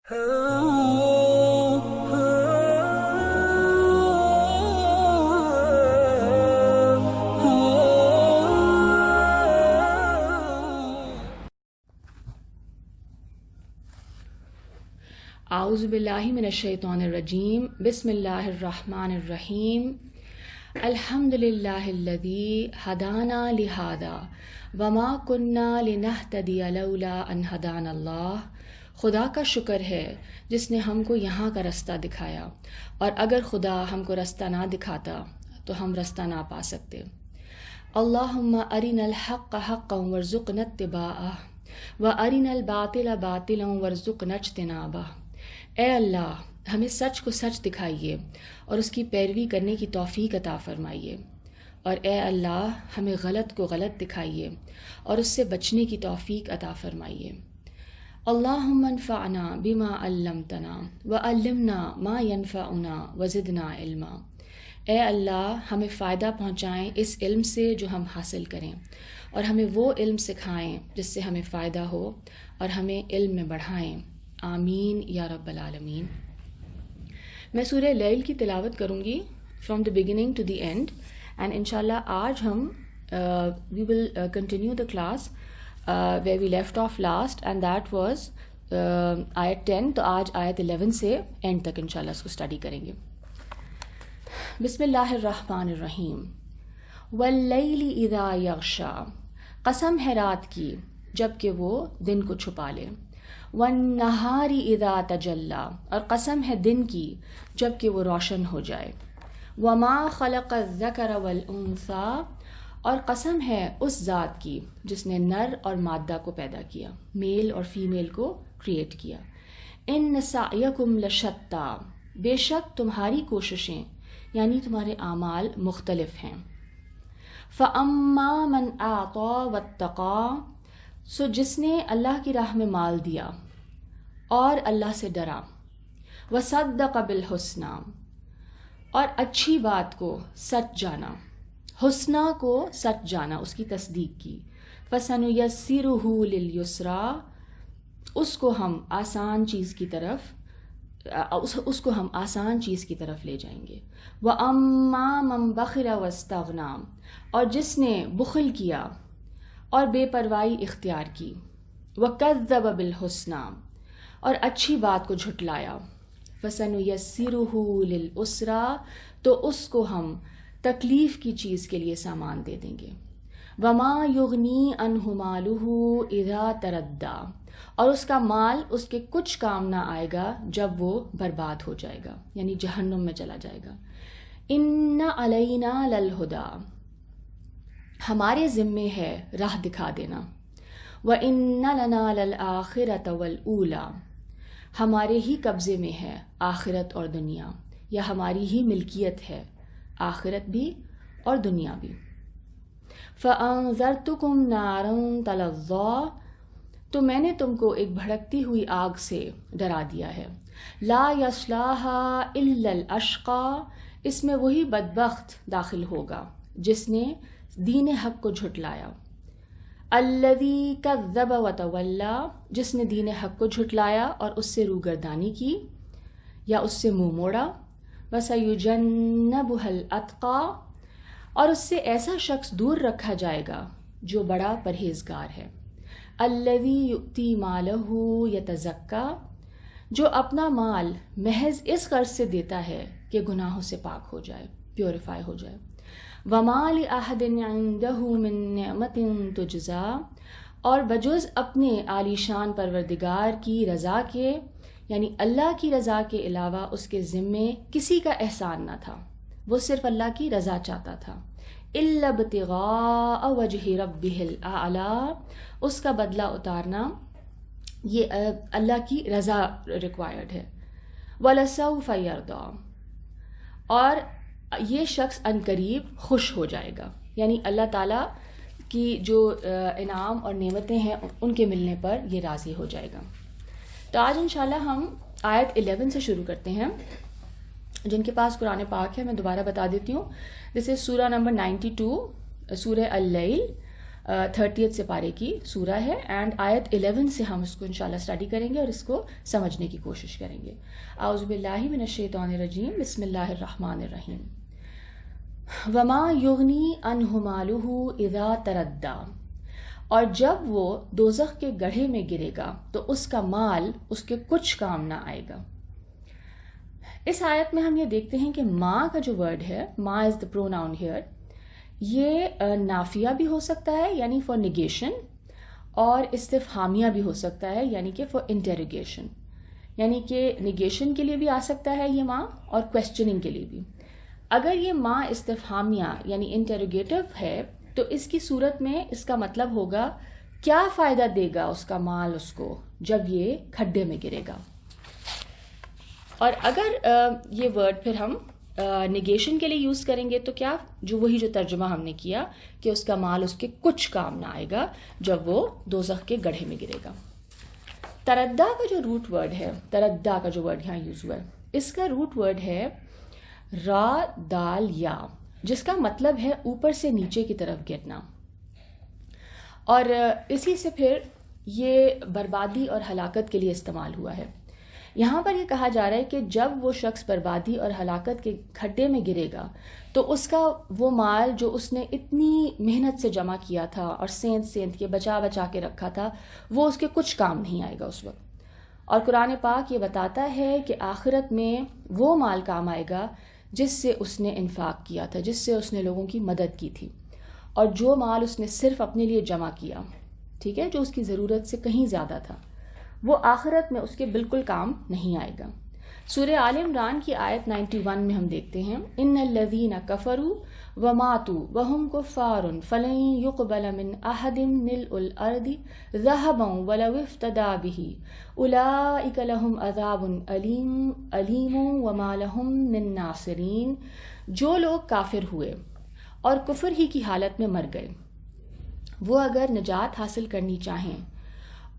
اعوذ باللہ من الشیطان الرجیم بسم اللہ الرحمن الرحیم الحمد للہ الذی ہدانا لہذا وما کننا لنہتدی لولا ان ہدانا اللہ۔ خدا کا شکر ہے جس نے ہم کو یہاں کا رستہ دکھایا، اور اگر خدا ہم کو رستہ نہ دکھاتا تو ہم رستہ نہ پا سکتے۔ اللہم ارنا الحق حقا وارزقنا اتباعہ وارنا الباطل باطلا وارزقنا اجتنابہ۔ اے اللہ، ہمیں سچ کو سچ دکھائیے اور اس کی پیروی کرنے کی توفیق عطا فرمائیے، اور اے اللہ ہمیں غلط کو غلط دکھائیے اور اس سے بچنے کی توفیق عطا فرمائیے۔ اللہم انفعنا بما علمتنا وعلمنا ما ینفعنا وزدنا علما۔ اے اللہ ہمیں فائدہ پہنچائیں اس علم سے جو ہم حاصل کریں، اور ہمیں وہ علم سکھائیں جس سے ہمیں فائدہ ہو، اور ہمیں علم میں بڑھائیں۔ آمین یا رب العالمین۔ میں سورہ لیل کی تلاوت کروں گی from the beginning to the end, and انشاءاللہ آج ہم we will continue the class where we left off last, and that was آیت 10، تو آج آیت 11 سے اینڈ تک انشاءاللہ اس کو اسٹڈی کریں گے۔ بسم اللہ الرحمن الرحیم۔ واللیل اذا یغشا، قسم ہے رات کی جب کہ وہ دن کو چھپا لے۔ والنہار اذا تجلی، اور قسم ہے دن کی جب کہ وہ روشن ہو جائے۔ وما خلق الذکر والانثی، اور قسم ہے اس ذات کی جس نے نر اور مادہ کو پیدا کیا، میل اور فیمیل کو کریٹ کیا۔ ان سعیکم لشتی، بے شک تمہاری کوششیں یعنی تمہارے اعمال مختلف ہیں۔ فاما من اعطی واتقی، سو جس نے اللہ کی راہ میں مال دیا اور اللہ سے ڈرا۔ وصدق بالحسنی، اور اچھی بات کو سچ جانا، حسنہ کو سچ جانا، اس کی تصدیق کی۔ فسنیسرہ للیسری، اس کو ہم آسان چیز کی طرف لے جائیں گے۔ واما من بخل واستغنی، اور جس نے بخل کیا اور بے پرواہی اختیار کی۔ وکذب بالحسنی، اور اچھی بات کو جھٹلایا۔ فسنیسرہ للعسری، تو اس کو ہم تکلیف کی چیز کے لیے سامان دے دیں گے۔ وما یغنی عنہ مالہ اذا تردی، اور اس کا مال اس کے کچھ کام نہ آئے گا جب وہ برباد ہو جائے گا، یعنی جہنم میں چلا جائے گا۔ ان علینا للہدی، ہمارے ذمے ہے راہ دکھا دینا۔ وَإِنَّ لَنَا لَلْآخِرَةَ وَالْأُولَى، ہمارے ہی قبضے میں ہے آخرت اور دنیا، یا ہماری ہی ملکیت ہے آخرت بھی اور دنیا بھی۔ فَأَنذَرْتُكُمْ نَارًا تَلَظَّىٰ، تو میں نے تم کو ایک بھڑکتی ہوئی آگ سے ڈرا دیا ہے۔ لَا يَصْلَاهَا إِلَّا الْأَشْقَىٰ، اس میں وہی بدبخت داخل ہوگا جس نے دین حق کو جھٹلایا۔ الذی کذب وتولی، جس نے دین حق کو جھٹلایا اور اس سے روگردانی کی یا اس سے منہ موڑا۔ وسیجنبها الاتقی، اور اس سے ایسا شخص دور رکھا جائے گا جو بڑا پرہیزگار ہے۔ الذی یؤتی مالہ یتزکی، جو اپنا مال محض اس غرض سے دیتا ہے کہ گناہوں سے پاک ہو جائے، پیوریفائی ہو جائے۔ وما لأحد عنده من نعمت تجزی، اور بجز اپنے عالی شان پروردگار کی رضا کے، یعنی اللہ کی رضا کے علاوہ اس کے ذمے کسی کا احسان نہ تھا، وہ صرف اللہ کی رضا چاہتا تھا۔ الا ابتغاء وجہ ربہ الاعلی، اس کا بدلہ اتارنا یہ اللہ کی رضا ریکوائرڈ ہے۔ ولسوف یرضی، اور یہ شخص عنقریب خوش ہو جائے گا، یعنی اللہ تعالیٰ کی جو انعام اور نعمتیں ہیں ان کے ملنے پر یہ راضی ہو جائے گا۔ تو آج انشاءاللہ ہم آیت 11 سے شروع کرتے ہیں۔ جن کے پاس قرآن پاک ہے میں دوبارہ بتا دیتی ہوں، دس از سورہ نمبر 92، سورہ اللیل، 30 سپارے کی سورہ ہے، اینڈ آیت 11 سے ہم اس کو انشاءاللہ اسٹڈی کریں گے اور اس کو سمجھنے کی کوشش کریں گے. اعوذ باللہ من الشیطان الرجیم، بسم اللہ الرحمن الرحیم. وما یغنی عنہ مالہ اذا تردی، اور جب وہ دوزخ کے گڑھے میں گرے گا تو اس کا مال اس کے کچھ کام نہ آئے گا. اس آیت میں ہم یہ دیکھتے ہیں کہ ماں کا جو ورڈ ہے، ماں از دا پروناؤن ہیئر، یہ نافیہ بھی ہو سکتا ہے یعنی فار نیگیشن، اور استفہامیہ بھی ہو سکتا ہے یعنی کہ فار انٹیروگیشن، یعنی کہ نیگیشن کے لیے بھی آ سکتا ہے یہ ماں اور کویسچننگ کے لیے بھی. اگر یہ ماں استفہامیہ یعنی انٹیروگیٹو ہے تو اس کی صورت میں اس کا مطلب ہوگا کیا فائدہ دے گا اس کا مال اس کو جب یہ کھڈے میں گرے گا. اور اگر یہ ورڈ پھر ہم نیگیشن کے لیے یوز کریں گے تو کیا، وہی جو ترجمہ ہم نے کیا کہ اس کا مال اس کے کچھ کام نہ آئے گا جب وہ دوزخ کے گڑھے میں گرے گا. تردا کا جو روٹ ورڈ ہے، تردا کا جو ورڈ یہاں یوز ہوا ہے، اس کا روٹ ورڈ ہے را دال یا، جس کا مطلب ہے اوپر سے نیچے کی طرف گرنا. اور اسی سے پھر یہ بربادی اور ہلاکت کے لیے استعمال ہوا ہے. یہاں پر یہ کہا جا رہا ہے کہ جب وہ شخص بربادی اور ہلاکت کے کھڈے میں گرے گا تو اس کا وہ مال جو اس نے اتنی محنت سے جمع کیا تھا اور سینت کے بچا کے رکھا تھا، وہ اس کے کچھ کام نہیں آئے گا اس وقت. اور قرآن پاک یہ بتاتا ہے کہ آخرت میں وہ مال کام آئے گا جس سے اس نے انفاق کیا تھا، جس سے اس نے لوگوں کی مدد کی تھی، اور جو مال اس نے صرف اپنے لیے جمع کیا، ٹھیک ہے، جو اس کی ضرورت سے کہیں زیادہ تھا، وہ آخرت میں اس کے بالکل کام نہیں آئے گا. سورہ آل عمران کی آیت 91 میں ہم دیکھتے ہیں ان الذین کفروا وماتوا وهم کفار فلن يقبل من احد ملء الارض ذهبا ولو افتدى به اولئک لهم عذاب علیم وما لهم من ناصرین. جو لوگ کافر ہوئے اور کفر ہی کی حالت میں مر گئے، وہ اگر نجات حاصل کرنی چاہیں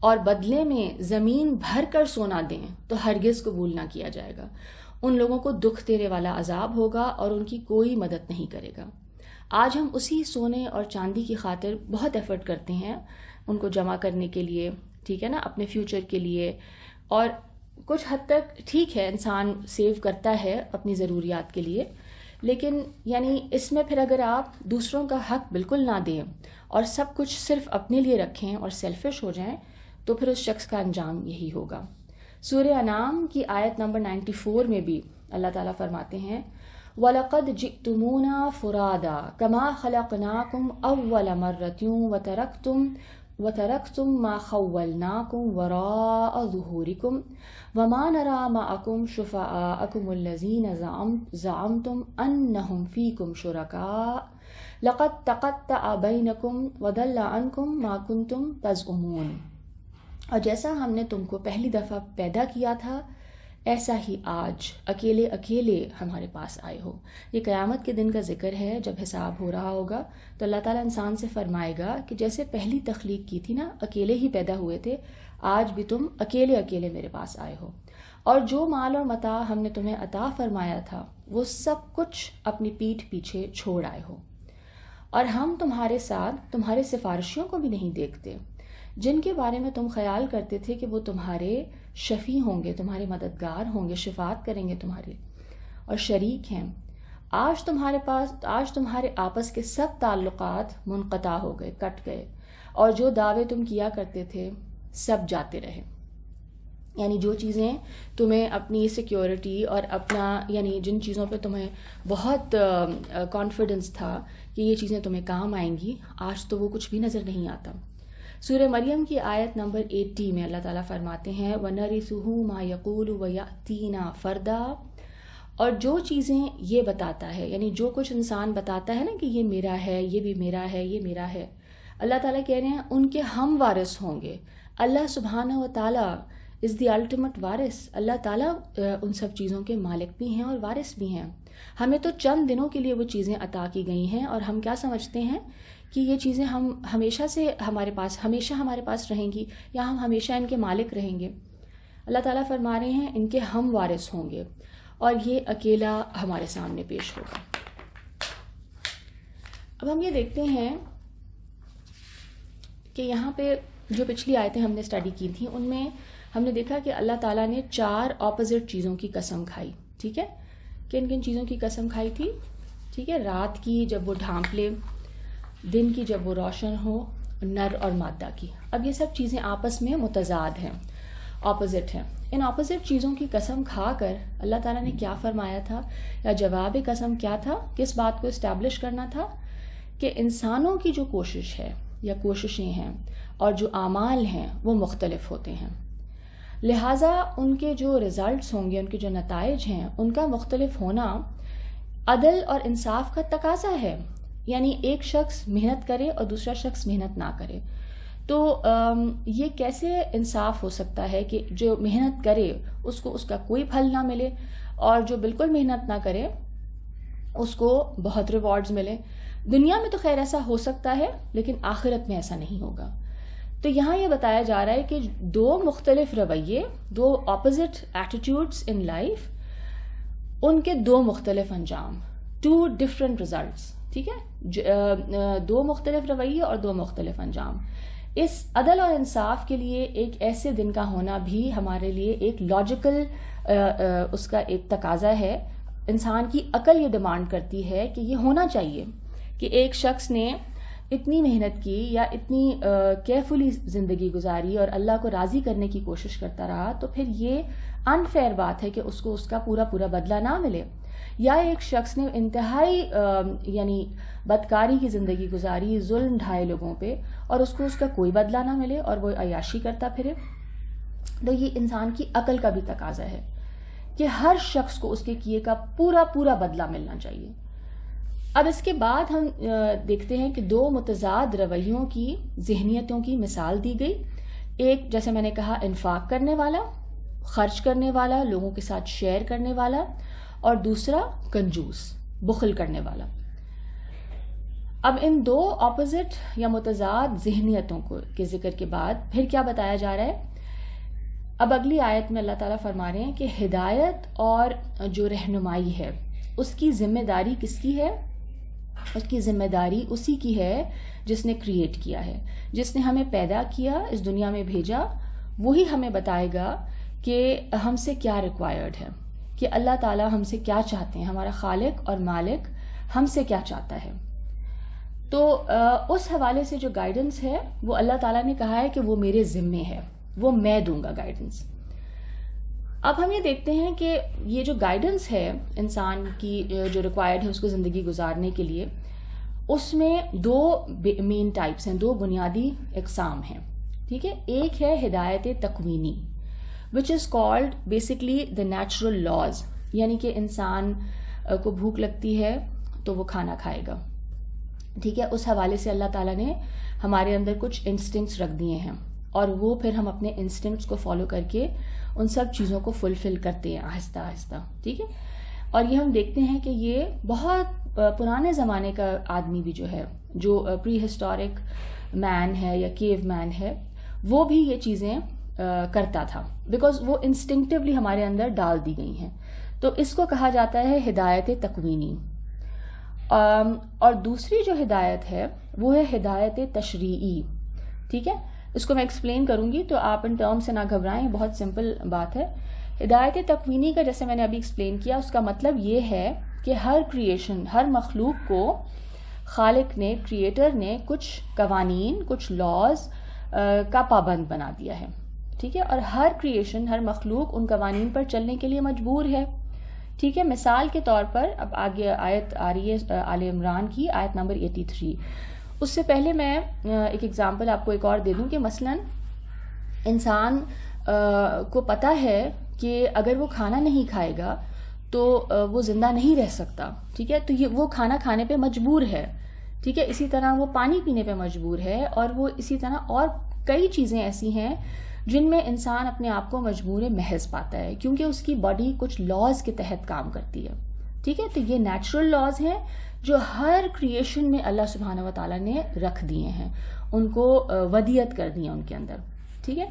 اور بدلے میں زمین بھر کر سونا دیں تو ہرگز قبول نہ کیا جائے گا. ان لوگوں کو دکھ دینے والا عذاب ہوگا اور ان کی کوئی مدد نہیں کرے گا. آج ہم اسی سونے اور چاندی کی خاطر بہت ایفرٹ کرتے ہیں ان کو جمع کرنے کے لیے، ٹھیک ہے نا، اپنے فیوچر کے لیے. اور کچھ حد تک ٹھیک ہے، انسان سیو کرتا ہے اپنی ضروریات کے لیے، لیکن یعنی اس میں پھر اگر آپ دوسروں کا حق بالکل نہ دیں اور سب کچھ صرف اپنے لیے رکھیں اور سیلفش ہو جائیں تو پھر اس شخص کا انجام یہی ہوگا. سورہ انعام کی آیت نمبر 94 میں بھی اللہ تعالیٰ فرماتے ہیں وَلَقَدْ جِئْتُمُونَا فُرَادَا كَمَا خَلَقْنَاكُمْ أَوَّلَ مَرَّةٍ وَتَرَكْتُمْ مَا خَوَّلْنَاكُمْ وَرَاءَ ظُهُورِكُمْ وَمَا نَرَى مَعَكُمْ شُفَعَاءَكُمُ الَّذِينَ زَعَمْتُمْ أَنَّهُمْ فِيكُمْ شُرَكَاءُ لَقَدْ تَقَطَّعَ بَيْنَكُمْ وَضَلَّ عَنْكُمْ مَا كُنْتُمْ تَزْعُمُونَ. اور جیسا ہم نے تم کو پہلی دفعہ پیدا کیا تھا ایسا ہی آج اکیلے اکیلے ہمارے پاس آئے ہو. یہ قیامت کے دن کا ذکر ہے جب حساب ہو رہا ہوگا تو اللہ تعالیٰ انسان سے فرمائے گا کہ جیسے پہلی تخلیق کی تھی نا، اکیلے ہی پیدا ہوئے تھے، آج بھی تم اکیلے اکیلے میرے پاس آئے ہو، اور جو مال اور متاع ہم نے تمہیں عطا فرمایا تھا وہ سب کچھ اپنی پیٹھ پیچھے چھوڑ آئے ہو. اور ہم تمہارے ساتھ تمہارے سفارشیوں کو بھی نہیں دیکھتے جن کے بارے میں تم خیال کرتے تھے کہ وہ تمہارے شفیع ہوں گے، تمہارے مددگار ہوں گے، شفاعت کریں گے تمہارے، اور شریک ہیں. آج تمہارے آپس کے سب تعلقات منقطع ہو گئے، کٹ گئے، اور جو دعوے تم کیا کرتے تھے سب جاتے رہے. یعنی جو چیزیں تمہیں اپنی سیکیورٹی اور اپنا یعنی جن چیزوں پہ تمہیں بہت کانفیڈنس تھا کہ یہ چیزیں تمہیں کام آئیں گی، آج تو وہ کچھ بھی نظر نہیں آتا. سورہ مریم کی آیت نمبر 80 میں اللہ تعالیٰ فرماتے ہیں وَنَرِثُهُ مَا يَقُولُ وَيَأْتِينَا فَرْدًا. اور جو چیزیں یہ بتاتا ہے، یعنی جو کچھ انسان بتاتا ہے نا کہ یہ میرا ہے، یہ بھی میرا ہے، یہ میرا ہے، اللہ تعالیٰ کہہ رہے ہیں ان کے ہم وارث ہوں گے. اللہ سبحانہ و تعالیٰ از دی الٹیمیٹ وارث. اللہ تعالیٰ ان سب چیزوں کے مالک بھی ہیں اور وارث بھی ہیں. ہمیں تو چند دنوں کے لیے وہ چیزیں عطا کی گئی ہیں اور ہم کیا سمجھتے ہیں کہ یہ چیزیں ہم ہمیشہ سے ہمارے پاس رہیں گی یا ہم ہمیشہ ان کے مالک رہیں گے. اللہ تعالیٰ فرما رہے ہیں ان کے ہم وارث ہوں گے اور یہ اکیلا ہمارے سامنے پیش ہوگا. اب ہم یہ دیکھتے ہیں کہ یہاں پہ جو پچھلی آیتیں ہم نے اسٹڈی کی تھیں ان میں ہم نے دیکھا کہ اللہ تعالیٰ نے 4 اپوزٹ چیزوں کی قسم کھائی. ٹھیک ہے, کن کن چیزوں کی قسم کھائی تھی؟ ٹھیک ہے, رات کی جب وہ ڈھانپ لے, دن کی جب وہ روشن ہو, نر اور مادہ کی. اب یہ سب چیزیں آپس میں متضاد ہیں, اپوزٹ ہیں. ان اپوزٹ چیزوں کی قسم کھا کر اللہ تعالیٰ نے کیا فرمایا تھا, یا جواب قسم کیا تھا؟ کس بات کو اسٹیبلش کرنا تھا کہ انسانوں کی جو کوشش ہے یا کوششیں ہیں اور جو اعمال ہیں وہ مختلف ہوتے ہیں, لہٰذا ان کے جو ریزلٹس ہوں گے, ان کے جو نتائج ہیں, ان کا مختلف ہونا عدل اور انصاف کا تقاضا ہے. یعنی ایک شخص محنت کرے اور دوسرا شخص محنت نہ کرے, تو یہ کیسے انصاف ہو سکتا ہے کہ جو محنت کرے اس کو اس کا کوئی پھل نہ ملے, اور جو بالکل محنت نہ کرے اس کو بہت ریوارڈز ملے. دنیا میں تو خیر ایسا ہو سکتا ہے, لیکن آخرت میں ایسا نہیں ہوگا. تو یہاں یہ بتایا جا رہا ہے کہ 2 مختلف رویے, 2 اپوزٹ ایٹیٹیوڈس ان لائف, ان کے 2 مختلف انجام, 2 ڈفرینٹ ریزلٹس. ٹھیک ہے, 2 مختلف رویے اور 2 مختلف انجام. اس عدل اور انصاف کے لیے ایک ایسے دن کا ہونا بھی ہمارے لیے ایک لاجیکل اس کا ایک تقاضا ہے. انسان کی عقل یہ ڈیمانڈ کرتی ہے کہ یہ ہونا چاہیے کہ ایک شخص نے اتنی محنت کی یا اتنی کیئرفلی زندگی گزاری اور اللہ کو راضی کرنے کی کوشش کرتا رہا, تو پھر یہ انفیئر بات ہے کہ اس کو اس کا پورا بدلہ نہ ملے. یا ایک شخص نے انتہائی یعنی بدکاری کی زندگی گزاری, ظلم ڈھائے لوگوں پہ, اور اس کو اس کا کوئی بدلہ نہ ملے اور وہ عیاشی کرتا پھرے. تو یہ انسان کی عقل کا بھی تقاضا ہے کہ ہر شخص کو اس کے کیے کا پورا بدلہ ملنا چاہیے. اب اس کے بعد ہم دیکھتے ہیں کہ 2 متضاد رویوں کی ذہنیتوں کی مثال دی گئی. ایک جیسے میں نے کہا انفاق کرنے والا, خرچ کرنے والا, لوگوں کے ساتھ شیئر کرنے والا, اور دوسرا کنجوس, بخل کرنے والا. اب ان 2 اپوزٹ یا متضاد ذہنیتوں کے ذکر کے بعد پھر کیا بتایا جا رہا ہے؟ اب اگلی آیت میں اللہ تعالیٰ فرما رہے ہیں کہ ہدایت اور جو رہنمائی ہے اس کی ذمہ داری کس کی ہے؟ اس کی ذمہ داری اسی کی ہے جس نے کریٹ کیا ہے, جس نے ہمیں پیدا کیا, اس دنیا میں بھیجا. وہی ہمیں بتائے گا کہ ہم سے کیا ریکوائرڈ ہے, کہ اللہ تعالیٰ ہم سے کیا چاہتے ہیں, ہمارا خالق اور مالک ہم سے کیا چاہتا ہے. تو اس حوالے سے جو گائیڈنس ہے وہ اللہ تعالیٰ نے کہا ہے کہ وہ میرے ذمے ہے, وہ میں دوں گا گائیڈنس. اب ہم یہ دیکھتے ہیں کہ یہ جو گائیڈنس ہے انسان کی جو ریکوائرڈ ہے اس کو زندگی گزارنے کے لیے, اس میں 2 مین ٹائپس ہیں, 2 بنیادی اقسام ہیں. ٹھیک ہے, ایک ہے ہدایت تکوینی, which is called basically the natural laws, یعنی کہ انسان کو بھوک لگتی ہے تو وہ کھانا کھائے گا. ٹھیک ہے, اس حوالے سے اللہ تعالیٰ نے ہمارے اندر کچھ انسٹنکٹس رکھ دیے ہیں, اور وہ پھر ہم اپنے انسٹنکٹس کو فالو کر کے ان سب چیزوں کو فلفل کرتے ہیں آہستہ آہستہ. ٹھیک ہے, اور یہ ہم دیکھتے ہیں کہ یہ بہت پرانے زمانے کا آدمی بھی جو ہے, جو پری ہسٹورک مین ہے یا کیو مین ہے, وہ بھی یہ چیزیں کرتا تھا, بیکاز وہ انسٹنکٹیولی ہمارے اندر ڈال دی گئی ہیں. تو اس کو کہا جاتا ہے ہدایت تکوینی. اور دوسری جو ہدایت ہے وہ ہے ہدایت تشریعی. ٹھیک ہے, اس کو میں ایکسپلین کروں گی تو آپ ان ٹرم سے نہ گھبرائیں, بہت سمپل بات ہے. ہدایت تکوینی کا جیسے میں نے ابھی ایکسپلین کیا, اس کا مطلب یہ ہے کہ ہر کریشن, ہر مخلوق کو خالق نے, کریٹر نے کچھ قوانین, کچھ لاز کا پابند بنا دیا ہے. ٹھیک ہے, اور ہر کریشن, ہر مخلوق ان قوانین پر چلنے کے لیے مجبور ہے. ٹھیک ہے, مثال کے طور پر اب آگے آیت آ رہی ہے آل عمران کی, آیت نمبر 83. اس سے پہلے میں ایک ایگزامپل آپ کو ایک اور دے دوں کہ مثلا انسان کو پتہ ہے کہ اگر وہ کھانا نہیں کھائے گا تو وہ زندہ نہیں رہ سکتا. ٹھیک ہے, تو یہ وہ کھانا کھانے پہ مجبور ہے. ٹھیک ہے, اسی طرح وہ پانی پینے پہ مجبور ہے, اور وہ اسی طرح اور کئی چیزیں ایسی ہیں جن میں انسان اپنے آپ کو مجبور محض پاتا ہے, کیونکہ اس کی باڈی کچھ لاز کے تحت کام کرتی ہے. ٹھیک ہے, تو یہ نیچرل لاز ہیں جو ہر کریشن میں اللہ سبحانہ و تعالیٰ نے رکھ دیے ہیں, ان کو ودیت کر دی ہے ان کے اندر. ٹھیک ہے,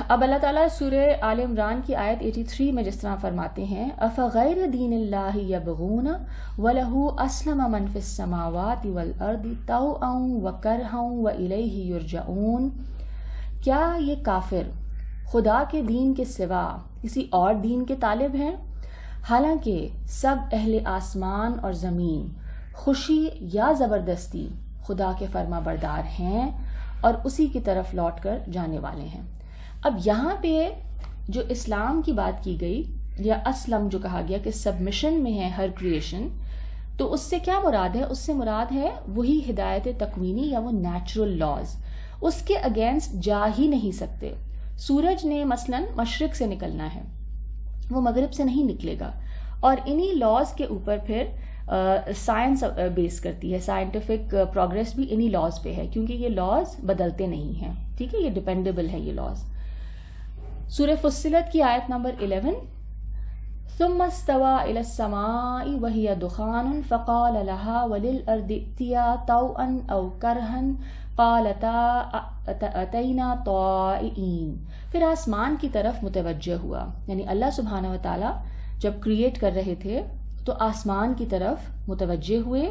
اب اللہ تعالیٰ سورہ آل عمران کی آیت 83 میں جس طرح فرماتے ہیں افغیر دین اللہ یبغون وَلَهُ أَسْلَمَ مَنْ فِي السَّمَاوَاتِ وَالْأَرْضِ طَوْعًا وَكَرْهًا وَإِلَيْهِ يُرْجَعُونَ، کیا یہ کافر خدا کے دین کے سوا کسی اور دین کے طالب ہیں، حالانکہ سب اہل آسمان اور زمین خوشی یا زبردستی خدا کے فرما بردار ہیں اور اسی کی طرف لوٹ کر جانے والے ہیں۔ اب یہاں پہ جو اسلام کی بات کی گئی یا اسلم جو کہا گیا کہ سبمیشن میں ہے ہر کریشن، تو اس سے کیا مراد ہے؟ اس سے مراد ہے وہی ہدایت تکوینی یا وہ نیچرل لاز، اس کے اگینسٹ جا ہی نہیں سکتے۔ سورج نے مثلا مشرق سے نکلنا ہے، وہ مغرب سے نہیں نکلے گا، اور انہی لاز کے اوپر پھر سائنس بیس کرتی ہے، سائنٹیفک پروگریس بھی انہی لاز پہ ہے، کیونکہ یہ لاز بدلتے نہیں ہیں، ٹھیک ہے، یہ ڈیپینڈیبل ہے یہ لاز۔ سورہ فصلت کی آیت نمبر 11 ثم استوى الى السماء وهي دخان فقال لها وللارض ائتيا طوعا او كرها قالتا اتينا طائعين، پھر آسمان کی طرف متوجہ ہوا، یعنی اللہ سبحانہ و تعالی جب کریٹ کر رہے تھے تو آسمان کی طرف متوجہ ہوئے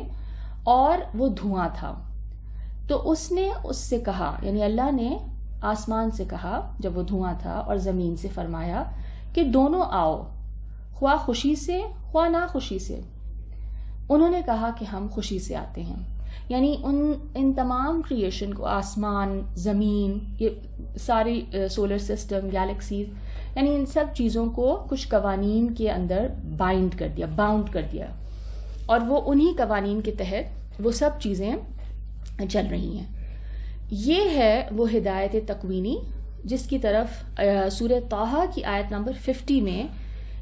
اور وہ دھواں تھا، تو اس نے اس سے کہا، یعنی اللہ نے آسمان سے کہا جب وہ دھواں تھا، اور زمین سے فرمایا کہ دونوں آؤ، خواہ خوشی سے خواہ نہ خوشی سے۔ انہوں نے کہا کہ ہم خوشی سے آتے ہیں، یعنی ان تمام کریشن کو، آسمان، زمین، یہ ساری سولر سسٹم، گیلیکسیز، یعنی ان سب چیزوں کو کچھ قوانین کے اندر باؤنڈ کر دیا، اور وہ انہی قوانین کے تحت وہ سب چیزیں چل رہی ہیں۔ یہ ہے وہ ہدایت تکوینی جس کی طرف سورہ طٰہٰ کی آیت نمبر 50 میں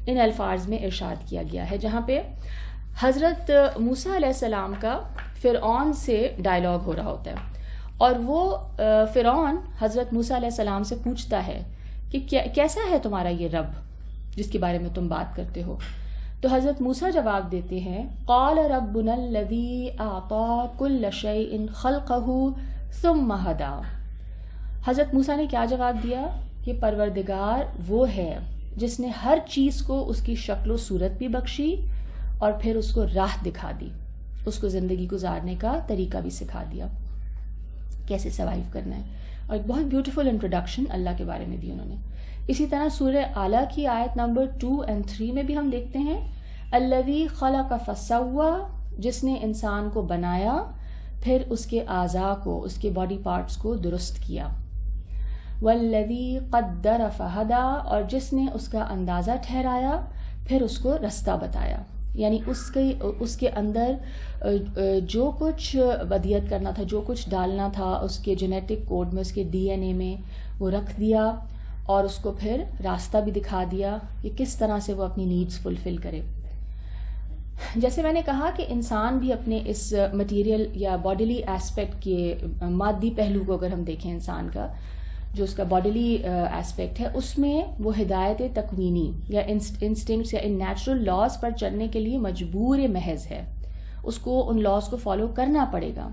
ان الفاظ میں ارشاد کیا گیا ہے، جہاں پہ حضرت موسیٰ علیہ السلام کا فرعون سے ڈائلاگ ہو رہا ہوتا ہے، اور وہ فرعون حضرت موسیٰ علیہ السلام سے پوچھتا ہے کہ کیسا ہے تمہارا یہ رب جس کے بارے میں تم بات کرتے ہو؟ تو حضرت موسیٰ جواب دیتے ہیں قال ربنا الذی اعطی کل شیء خلقہ ثم ہدا۔ حضرت موسیٰ نے کیا جواب دیا کہ پروردگار وہ ہے جس نے ہر چیز کو اس کی شکل و صورت بھی بخشی اور پھر اس کو راہ دکھا دی، اس کو زندگی گزارنے کا طریقہ بھی سکھا دیا، کیسے سروائیو کرنا ہے، اور ایک بہت بیوٹیفل انٹروڈکشن اللہ کے بارے میں دی انہوں نے۔ اسی طرح سورہ اعلیٰ کی آیت نمبر 2 اور 3 میں بھی ہم دیکھتے ہیں الذی خلق فسوی، جس نے انسان کو بنایا پھر اس کے اعضاء کو، اس کے باڈی پارٹس کو درست کیا، والذی قدر فہدا، اور جس نے اس کا اندازہ ٹھہرایا پھر اس کو رستہ بتایا، یعنی اس کے اندر جو کچھ ودیت کرنا تھا، جو کچھ ڈالنا تھا اس کے جینیٹک کوڈ میں، اس کے ڈی این اے میں، وہ رکھ دیا، اور اس کو پھر راستہ بھی دکھا دیا کہ کس طرح سے وہ اپنی نیڈز فلفل کرے۔ جیسے میں نے کہا کہ انسان بھی اپنے اس مٹیریل یا باڈیلی ایسپیکٹ کے مادی پہلو کو اگر ہم دیکھیں، انسان کا جو اس کا باڈیلی ایسپیکٹ ہے، اس میں وہ ہدایت تکوینی یا انسٹنکٹس یا ان نیچرل لاز پر چلنے کے لیے مجبور محض ہے، اس کو ان لاز کو فالو کرنا پڑے گا۔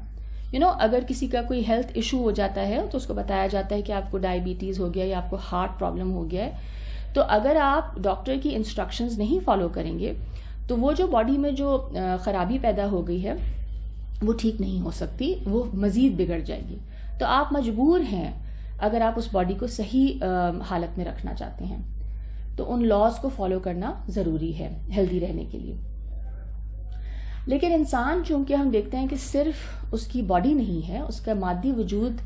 اگر کسی کا کوئی ہیلتھ ایشو ہو جاتا ہے تو اس کو بتایا جاتا ہے کہ آپ کو ڈائبٹیز ہو گیا یا آپ کو ہارٹ پرابلم ہو گیا ہے، تو اگر آپ ڈاکٹر کی انسٹرکشنز نہیں فالو کریں گے تو وہ جو باڈی میں جو خرابی پیدا ہو گئی ہے وہ ٹھیک نہیں ہو سکتی، وہ مزید بگڑ جائے گی۔ تو آپ مجبور ہیں، اگر آپ اس باڈی کو صحیح حالت میں رکھنا چاہتے ہیں تو ان لاز کو فالو کرنا ضروری ہے ہیلدی رہنے کے لیے۔ لیکن انسان چونکہ ہم دیکھتے ہیں کہ صرف اس کی باڈی نہیں ہے، اس کا مادی وجود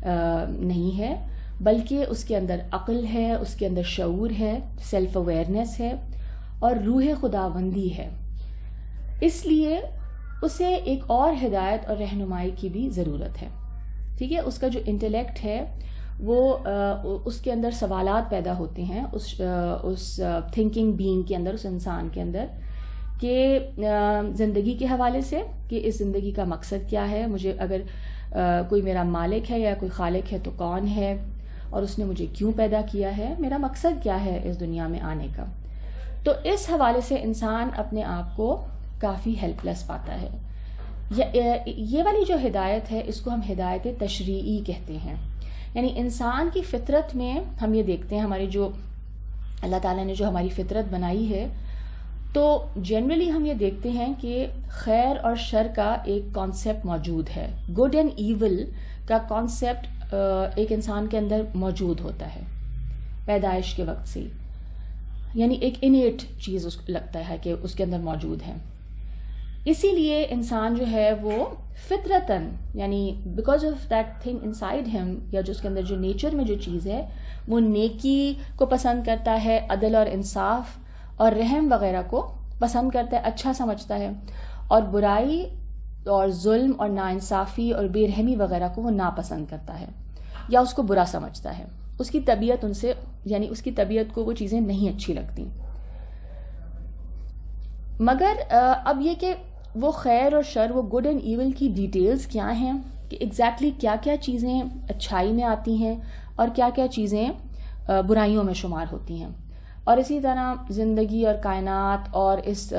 نہیں ہے، بلکہ اس کے اندر عقل ہے، اس کے اندر شعور ہے، سیلف اویئرنیس ہے، اور روح خداوندی ہے، اس لیے اسے ایک اور ہدایت اور رہنمائی کی بھی ضرورت ہے، ٹھیک ہے۔ اس کا جو انٹلیکٹ ہے وہ اس کے اندر سوالات پیدا ہوتے ہیں، اس تھنکنگ بینگ کے اندر، اس انسان کے اندر، کہ زندگی کے حوالے سے کہ اس زندگی کا مقصد کیا ہے، مجھے اگر کوئی میرا مالک ہے یا کوئی خالق ہے تو کون ہے، اور اس نے مجھے کیوں پیدا کیا ہے، میرا مقصد کیا ہے اس دنیا میں آنے کا۔ تو اس حوالے سے انسان اپنے آپ کو کافی ہیلپ لیس پاتا ہے۔ یہ والی جو ہدایت ہے اس کو ہم ہدایت تشریعی کہتے ہیں، یعنی انسان کی فطرت میں ہم یہ دیکھتے ہیں، ہماری جو اللہ تعالیٰ نے جو ہماری فطرت بنائی ہے، تو جنرلی ہم یہ دیکھتے ہیں کہ خیر اور شر کا ایک کانسیپٹ موجود ہے. گڈ اینڈ ایول کا کانسیپٹ ایک انسان کے اندر موجود ہوتا ہے پیدائش کے وقت سے، یعنی ایک انیٹ چیز اس کو لگتا ہے کہ اس کے اندر موجود ہے. اسی لیے انسان جو ہے وہ فطرتاً، یعنی because of that thing inside ہم، یا جو اس کے اندر جو نیچر میں جو چیز ہے، وہ نیکی کو پسند کرتا ہے، عدل اور انصاف اور رحم وغیرہ کو پسند کرتا ہے، اچھا سمجھتا ہے، اور برائی اور ظلم اور ناانصافی اور بے رحمی وغیرہ کو وہ ناپسند کرتا ہے یا اس کو برا سمجھتا ہے. اس کی طبیعت ان سے، یعنی اس کی طبیعت کو وہ چیزیں نہیں اچھی لگتی. مگر اب یہ کہ وہ خیر اور شر، وہ گڈ اینڈ ایول کی ڈیٹیلز کیا ہیں، کہ ایگزیکٹلی کیا کیا چیزیں اچھائی میں آتی ہیں اور کیا کیا چیزیں برائیوں میں شمار ہوتی ہیں. اور اسی طرح زندگی اور کائنات اور اس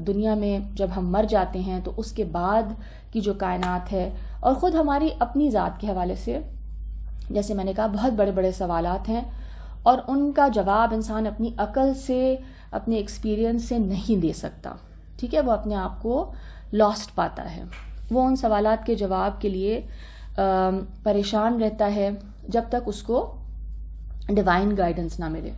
دنیا میں جب ہم مر جاتے ہیں تو اس کے بعد کی جو کائنات ہے، اور خود ہماری اپنی ذات کے حوالے سے جیسے میں نے کہا بہت بڑے بڑے سوالات ہیں، اور ان کا جواب انسان اپنی عقل سے، اپنے ایکسپیرینس سے نہیں دے سکتا. ٹھیک ہے، وہ اپنے آپ کو لاسٹ پاتا ہے. وہ ان سوالات کے جواب کے لیے پریشان رہتا ہے جب تک اس کو ڈیوائن گائیڈنس نہ ملے.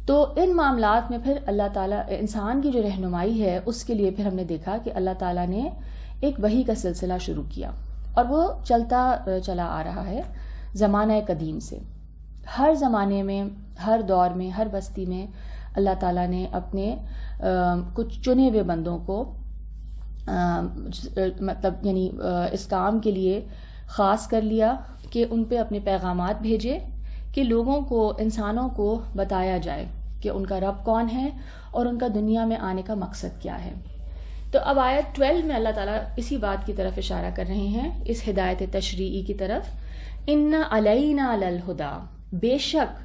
تو ان معاملات میں پھر اللہ تعالیٰ، انسان کی جو رہنمائی ہے، اس کے لیے پھر ہم نے دیکھا کہ اللہ تعالیٰ نے ایک وحی کا سلسلہ شروع کیا، اور وہ چلتا چلا آ رہا ہے زمانہ قدیم سے. ہر زمانے میں، ہر دور میں، ہر بستی میں اللہ تعالیٰ نے اپنے کچھ چنے ہوئے بندوں کو مطلب یعنی اس کام کے لیے خاص کر لیا کہ ان پہ اپنے پیغامات بھیجے، کہ لوگوں کو، انسانوں کو بتایا جائے کہ ان کا رب کون ہے اور ان کا دنیا میں آنے کا مقصد کیا ہے. تو اب آیت 12 میں اللہ تعالیٰ اسی بات کی طرف اشارہ کر رہے ہیں، اس ہدایت تشریعی کی طرف. ان علینا للہدا، بے شک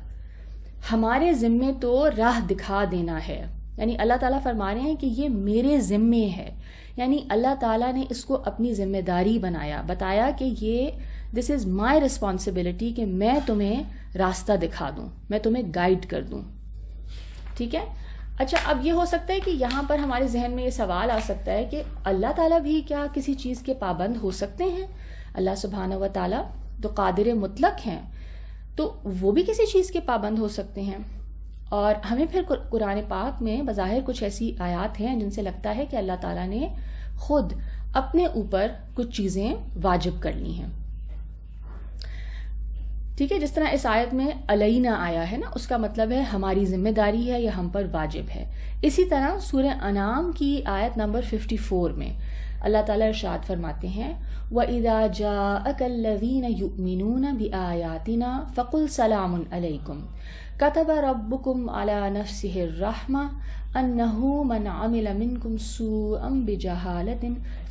ہمارے ذمے تو راہ دکھا دینا ہے. یعنی اللہ تعالیٰ فرما رہے ہیں کہ یہ میرے ذمے ہے، یعنی اللہ تعالیٰ نے اس کو اپنی ذمہ داری بتایا کہ یہ دس از مائی رسپانسبلٹی، کہ میں تمہیں راستہ دکھا دوں، میں تمہیں گائیڈ کر دوں. ٹھیک ہے. اچھا، اب یہ ہو سکتا ہے کہ یہاں پر ہمارے ذہن میں یہ سوال آ سکتا ہے کہ اللہ تعالیٰ بھی کیا کسی چیز کے پابند ہو سکتے ہیں؟ اللہ سبحانہ و تعالیٰ تو قادر مطلق ہیں، تو وہ بھی کسی چیز کے پابند ہو سکتے ہیں. اور ہمیں پھر قرآن پاک میں بظاہر کچھ ایسی آیات ہیں جن سے لگتا ہے کہ اللہ تعالیٰ نے خود اپنے اوپر کچھ چیزیں واجب کر لی ہیں. ٹھیک ہے، جس طرح اس آیت میں علینا آیا ہے نا، اس کا مطلب ہے ہماری ذمہ داری ہے یا ہم پر واجب ہے. اسی طرح سورہ انعام کی آیت نمبر 54 میں اللہ تعالیٰ ارشاد فرماتے ہیں، وَإِذَا جَاءَكَ الَّذِينَ يُؤْمِنُونَ بِآيَاتِنَا فَقُلْ سَلَامٌ عَلَيْكُمْ كَتَبَ رَبُّكُمْ عَلَى نَفْسِهِ الرَّحْمَةَ أَنَّهُ مَنْ عَمِلَ مِنْكُمْ سُوءًا بِجَهَالَةٍ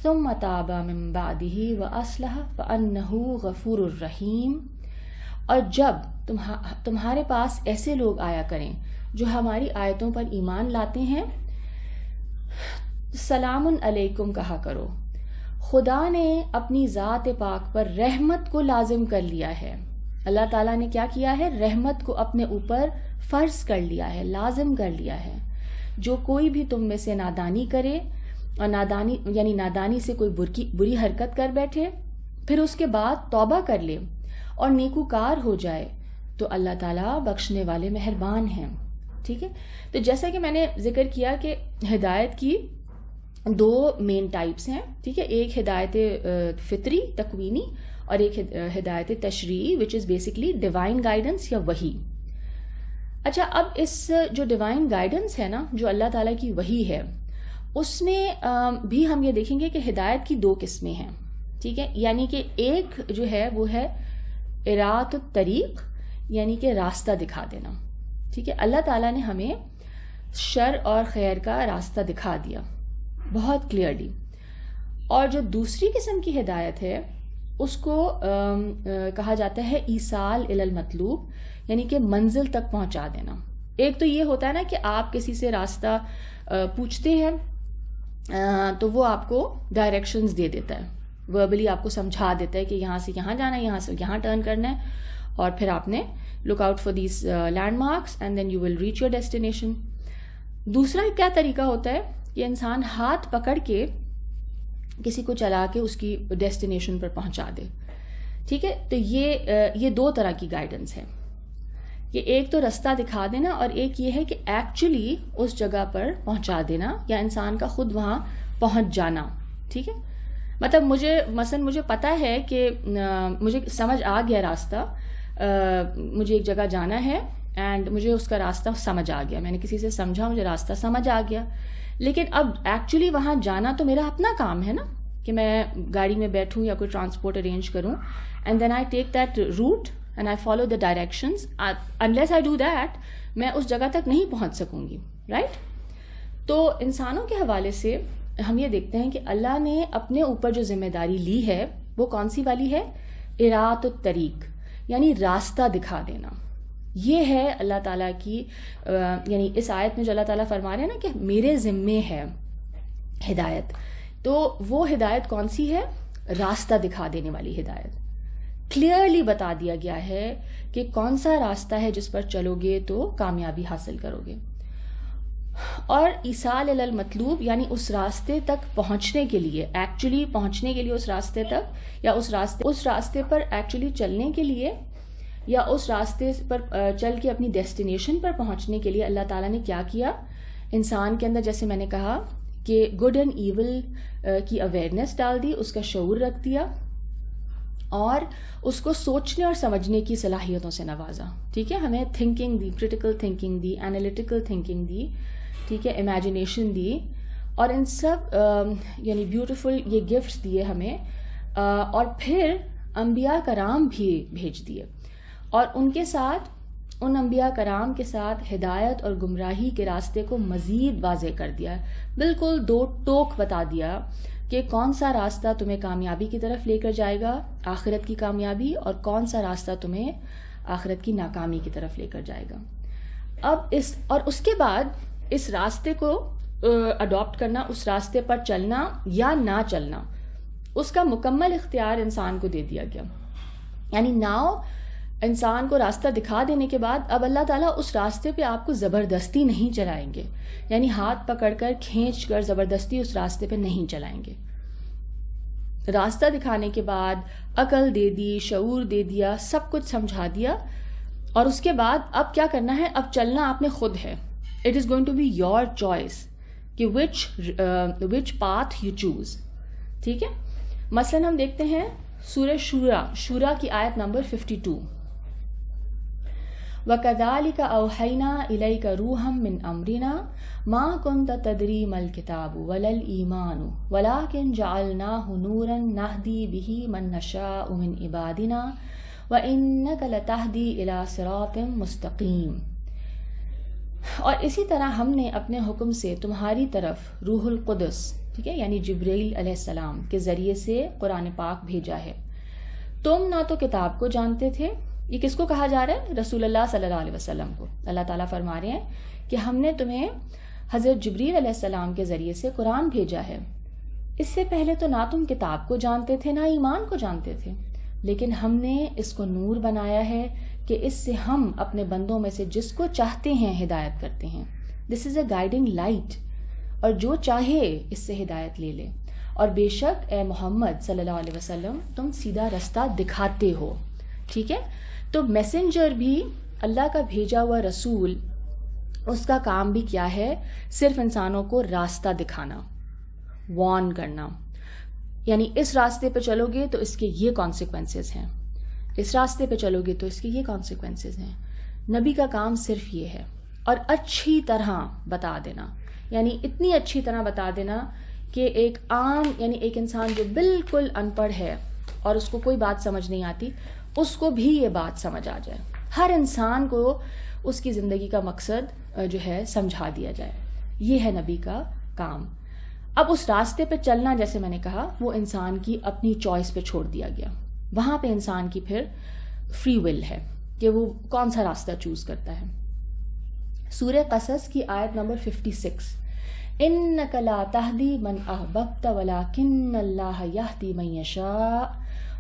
ثُمَّ تَابَ مِنْ بَعْدِهِ وَأَصْلَحَ فَأَنَّهُ غَفُورٌ رَحِيمٌ. اور جب تمہارے پاس ایسے لوگ آیا کریں جو ہماری آیتوں پر ایمان لاتے ہیں، سلام علیکم کہا کرو. خدا نے اپنی ذات پاک پر رحمت کو لازم کر لیا ہے. اللہ تعالیٰ نے کیا کیا ہے؟ رحمت کو اپنے اوپر فرض کر لیا ہے، لازم کر لیا ہے. جو کوئی بھی تم میں سے نادانی کرے، اور نادانی یعنی نادانی سے کوئی بری حرکت کر بیٹھے، پھر اس کے بعد توبہ کر لے اور نیکوکار ہو جائے، تو اللہ تعالیٰ بخشنے والے مہربان ہیں. ٹھیک ہے. تو جیسا کہ میں نے ذکر کیا کہ ہدایت کی دو مین ٹائپس ہیں. ٹھیک ہے، ایک ہدایت فطری تکوینی اور ایک ہدایت تشریعی وچ از بیسکلی ڈیوائن گائیڈنس یا وحی. اچھا، اب اس جو ڈیوائن گائیڈنس ہے نا، جو اللہ تعالیٰ کی وحی ہے، اس میں بھی ہم یہ دیکھیں گے کہ ہدایت کی دو قسمیں ہیں. ٹھیک ہے، یعنی کہ ایک جو ہے وہ ہے ارات الطریق، یعنی کہ راستہ دکھا دینا. ٹھیک ہے، اللہ تعالیٰ نے ہمیں شر اور خیر کا راستہ دکھا دیا بہت کلیئرلی. اور جو دوسری قسم کی ہدایت ہے اس کو کہا جاتا ہے ایصال الی المطلوب، یعنی کہ منزل تک پہنچا دینا. ایک تو یہ ہوتا ہے نا کہ آپ کسی سے راستہ پوچھتے ہیں تو وہ آپ کو ڈائریکشنز دے دیتا ہے، وربلی آپ کو سمجھا دیتا ہے کہ یہاں سے یہاں جانا ہے، یہاں سے یہاں ٹرن کرنا ہے، اور پھر آپ نے look out for these landmarks and then you will reach your destination. دوسرا کیا طریقہ ہوتا ہے کہ انسان ہاتھ پکڑ کے کسی کو چلا کے اس کی ڈیسٹینیشن پر پہنچا دے. ٹھیک ہے, تو یہ دو طرح کی گائیڈنس ہے. یہ ایک تو رستہ دکھا دینا اور ایک یہ ہے کہ ایکچولی اس جگہ پر پہنچا دینا یا انسان کا خود وہاں پہنچ جانا. ٹھیک ہے, مطلب مجھے پتا ہے کہ مجھے سمجھ آ گیا راستہ, مجھے ایک جگہ جانا ہے اینڈ مجھے اس کا راستہ سمجھ آ گیا, میں نے کسی سے سمجھا, مجھے راستہ سمجھ آ گیا, لیکن اب ایکچولی وہاں جانا تو میرا اپنا کام ہے نا, کہ میں گاڑی میں بیٹھوں یا کوئی ٹرانسپورٹ ارینج کروں and then I take that route and I follow the directions. Unless I do that میں اس جگہ تک نہیں پہنچ سکوں گی, رائٹ. تو انسانوں کے حوالے سے ہم یہ دیکھتے ہیں کہ اللہ نے اپنے اوپر جو ذمہ داری لی ہے وہ کون سی والی ہے؟ ارات الطریق, یعنی راستہ دکھا دینا. یہ ہے اللہ تعالیٰ کی یعنی اس آیت میں جو اللہ تعالیٰ فرما رہے ہیں نا کہ میرے ذمے ہے ہدایت, تو وہ ہدایت کون سی ہے؟ راستہ دکھا دینے والی ہدایت. کلیئرلی بتا دیا گیا ہے کہ کون سا راستہ ہے جس پر چلو گے تو کامیابی حاصل کرو گے. اور ایصال الی المطلوب یعنی اس راستے تک پہنچنے کے لیے, ایکچولی پہنچنے کے لیے اس راستے تک, یا اس راستے پر ایکچولی چلنے کے لیے, یا اس راستے پر چل کے اپنی ڈیسٹینیشن پر پہنچنے کے لیے اللہ تعالیٰ نے کیا کیا؟ انسان کے اندر, جیسے میں نے کہا کہ گڈ اینڈ ایول کی اویئرنیس ڈال دی, اس کا شعور رکھ دیا, اور اس کو سوچنے اور سمجھنے کی صلاحیتوں سے نوازا. ٹھیک ہے, ہمیں تھنکنگ دی, کریٹیکل تھنکنگ دی, انالیٹیکل تھنکنگ دی, ٹھیک ہے, امیجنیشن دی, اور ان سب یعنی بیوٹیفل یہ گفٹس دیے ہمیں. اور پھر انبیاء کرام بھی بھیج دیے, اور ان کے ساتھ, ان انبیاء کرام کے ساتھ ہدایت اور گمراہی کے راستے کو مزید واضح کر دیا. بالکل دو ٹوک بتا دیا کہ کون سا راستہ تمہیں کامیابی کی طرف لے کر جائے گا, آخرت کی کامیابی, اور کون سا راستہ تمہیں آخرت کی ناکامی کی طرف لے کر جائے گا. اب اس کے بعد اس راستے کو اڈاپٹ کرنا, اس راستے پر چلنا یا نہ چلنا, اس کا مکمل اختیار انسان کو دے دیا گیا. یعنی ناؤ انسان کو راستہ دکھا دینے کے بعد اب اللہ تعالیٰ اس راستے پہ آپ کو زبردستی نہیں چلائیں گے, یعنی ہاتھ پکڑ کر کھینچ کر زبردستی اس راستے پہ نہیں چلائیں گے. راستہ دکھانے کے بعد عقل دے دی, شعور دے دیا, سب کچھ سمجھا دیا, اور اس کے بعد اب کیا کرنا ہے؟ اب چلنا آپ نے خود ہے. It is going to be your choice کہ وچ پاتھ یو چوز. ٹھیک ہے, مثلاً ہم دیکھتے ہیں سورہ شورا کی آیت نمبر 52. وَكَذَلِكَ أَوْحَيْنَا إِلَيْكَ رُوحًا مِّنْ أَمْرِنَا مَا كُنْتَ تَدْرِي مَا الْكِتَابُ وَلَا الْإِيمَانُ وَلَكِنْ جَعَلْنَاهُ نُورًا نَهْدِي بِهِ مَن نَّشَاءُ مِنْ عِبَادِنَا وَإِنَّكَ لَتَهْدِي إِلَىٰ صِرَاطٍ مُّسْتَقِيمٍ. اور اسی طرح ہم نے اپنے حکم سے تمہاری طرف روح القدس, ٹھیک ہے, یعنی جبرائیل علیہ السلام کے ذریعے سے قرآن پاک بھیجا ہے. تم نہ تو کتاب کو جانتے تھے. یہ کس کو کہا جا رہا ہے؟ رسول اللہ صلی اللہ علیہ وسلم کو. اللہ تعالیٰ فرما رہے ہیں کہ ہم نے تمہیں حضرت جبریل علیہ السلام کے ذریعے سے قرآن بھیجا ہے. اس سے پہلے تو نہ تم کتاب کو جانتے تھے نہ ایمان کو جانتے تھے, لیکن ہم نے اس کو نور بنایا ہے کہ اس سے ہم اپنے بندوں میں سے جس کو چاہتے ہیں ہدایت کرتے ہیں. دس از اے گائیڈنگ لائٹ, اور جو چاہے اس سے ہدایت لے لے. اور بے شک اے محمد صلی اللہ علیہ وسلم تم سیدھا رستہ دکھاتے ہو. ٹھیک ہے, تو میسنجر بھی, اللہ کا بھیجا ہوا رسول, اس کا کام بھی کیا ہے؟ صرف انسانوں کو راستہ دکھانا, وارن کرنا. یعنی اس راستے پہ چلو گے تو اس کے یہ کانسیکوینسز ہیں, اس راستے پہ چلو گے تو اس کے یہ کانسیکوینسز ہیں. نبی کا کام صرف یہ ہے, اور اچھی طرح بتا دینا, یعنی اتنی اچھی طرح بتا دینا کہ ایک عام, یعنی ایک انسان جو بالکل ان پڑھ ہے اور اس کو کوئی بات سمجھ نہیں آتی, اس کو بھی یہ بات سمجھ آ جائے. ہر انسان کو اس کی زندگی کا مقصد جو ہے سمجھا دیا جائے. یہ ہے نبی کا کام. اب اس راستے پہ چلنا, جیسے میں نے کہا, وہ انسان کی اپنی چوائس پہ چھوڑ دیا گیا. وہاں پہ انسان کی پھر فری ول ہے کہ وہ کون سا راستہ چوز کرتا ہے. سورہ قصص کی آیت نمبر 56. اِنَّكَ لَا تَهْدِي مَنْ أَحْبَبْتَ وَلَكِنَّ اللَّهَ يَهْدِي مَن يَشَاءُ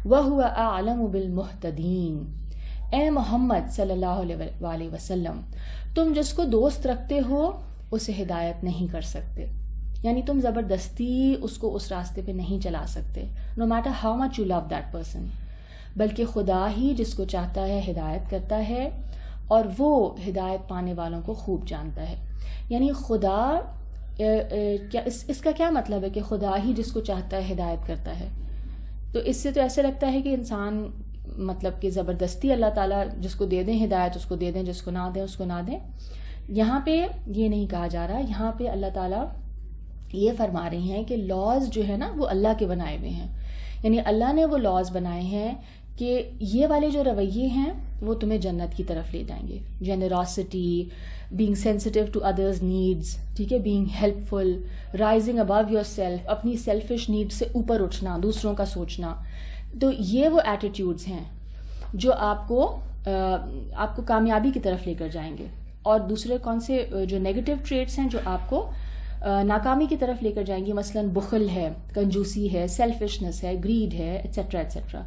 وَهُوَ أَعْلَمُ بِالْمُهْتَدِينَ. اے محمد صلی اللہ علیہ وسلم تم جس کو دوست رکھتے ہو اسے ہدایت نہیں کر سکتے، یعنی تم زبردستی اس کو اس راستے پہ نہیں چلا سکتے، no matter how much you love that person, بلکہ خدا ہی جس کو چاہتا ہے ہدایت کرتا ہے اور وہ ہدایت پانے والوں کو خوب جانتا ہے۔ یعنی خدا کیا اس کا کیا مطلب ہے کہ خدا ہی جس کو چاہتا ہے ہدایت کرتا ہے؟ تو اس سے تو ایسے لگتا ہے کہ انسان مطلب کہ زبردستی اللہ تعالیٰ جس کو دے دیں ہدایت اس کو دے دیں، جس کو نہ دیں اس کو نہ دیں۔ یہاں پہ یہ نہیں کہا جا رہا، یہاں پہ اللہ تعالیٰ یہ فرما رہے ہیں کہ لاز جو ہے نا وہ اللہ کے بنائے ہوئے ہیں، یعنی اللہ نے وہ لاز بنائے ہیں کہ یہ والے جو رویے ہیں وہ تمہیں جنت کی طرف لے جائیں گے، generosity, being sensitive to others needs, ٹھیک ہے، being helpful, rising above yourself, اپنی سیلفش نیڈ سے اوپر اٹھنا، دوسروں کا سوچنا۔ تو یہ وہ ایٹیٹیوڈز ہیں جو آپ کو کامیابی کی طرف لے کر جائیں گے، اور دوسرے کون سے جو نیگیٹو ٹریٹس ہیں جو آپ کو ناکامی کی طرف لے کر جائیں گی، مثلاً بخل ہے، کنجوسی ہے، سیلفشنس ہے، گریڈ ہے، ایٹسیٹرا ایٹسیٹرا۔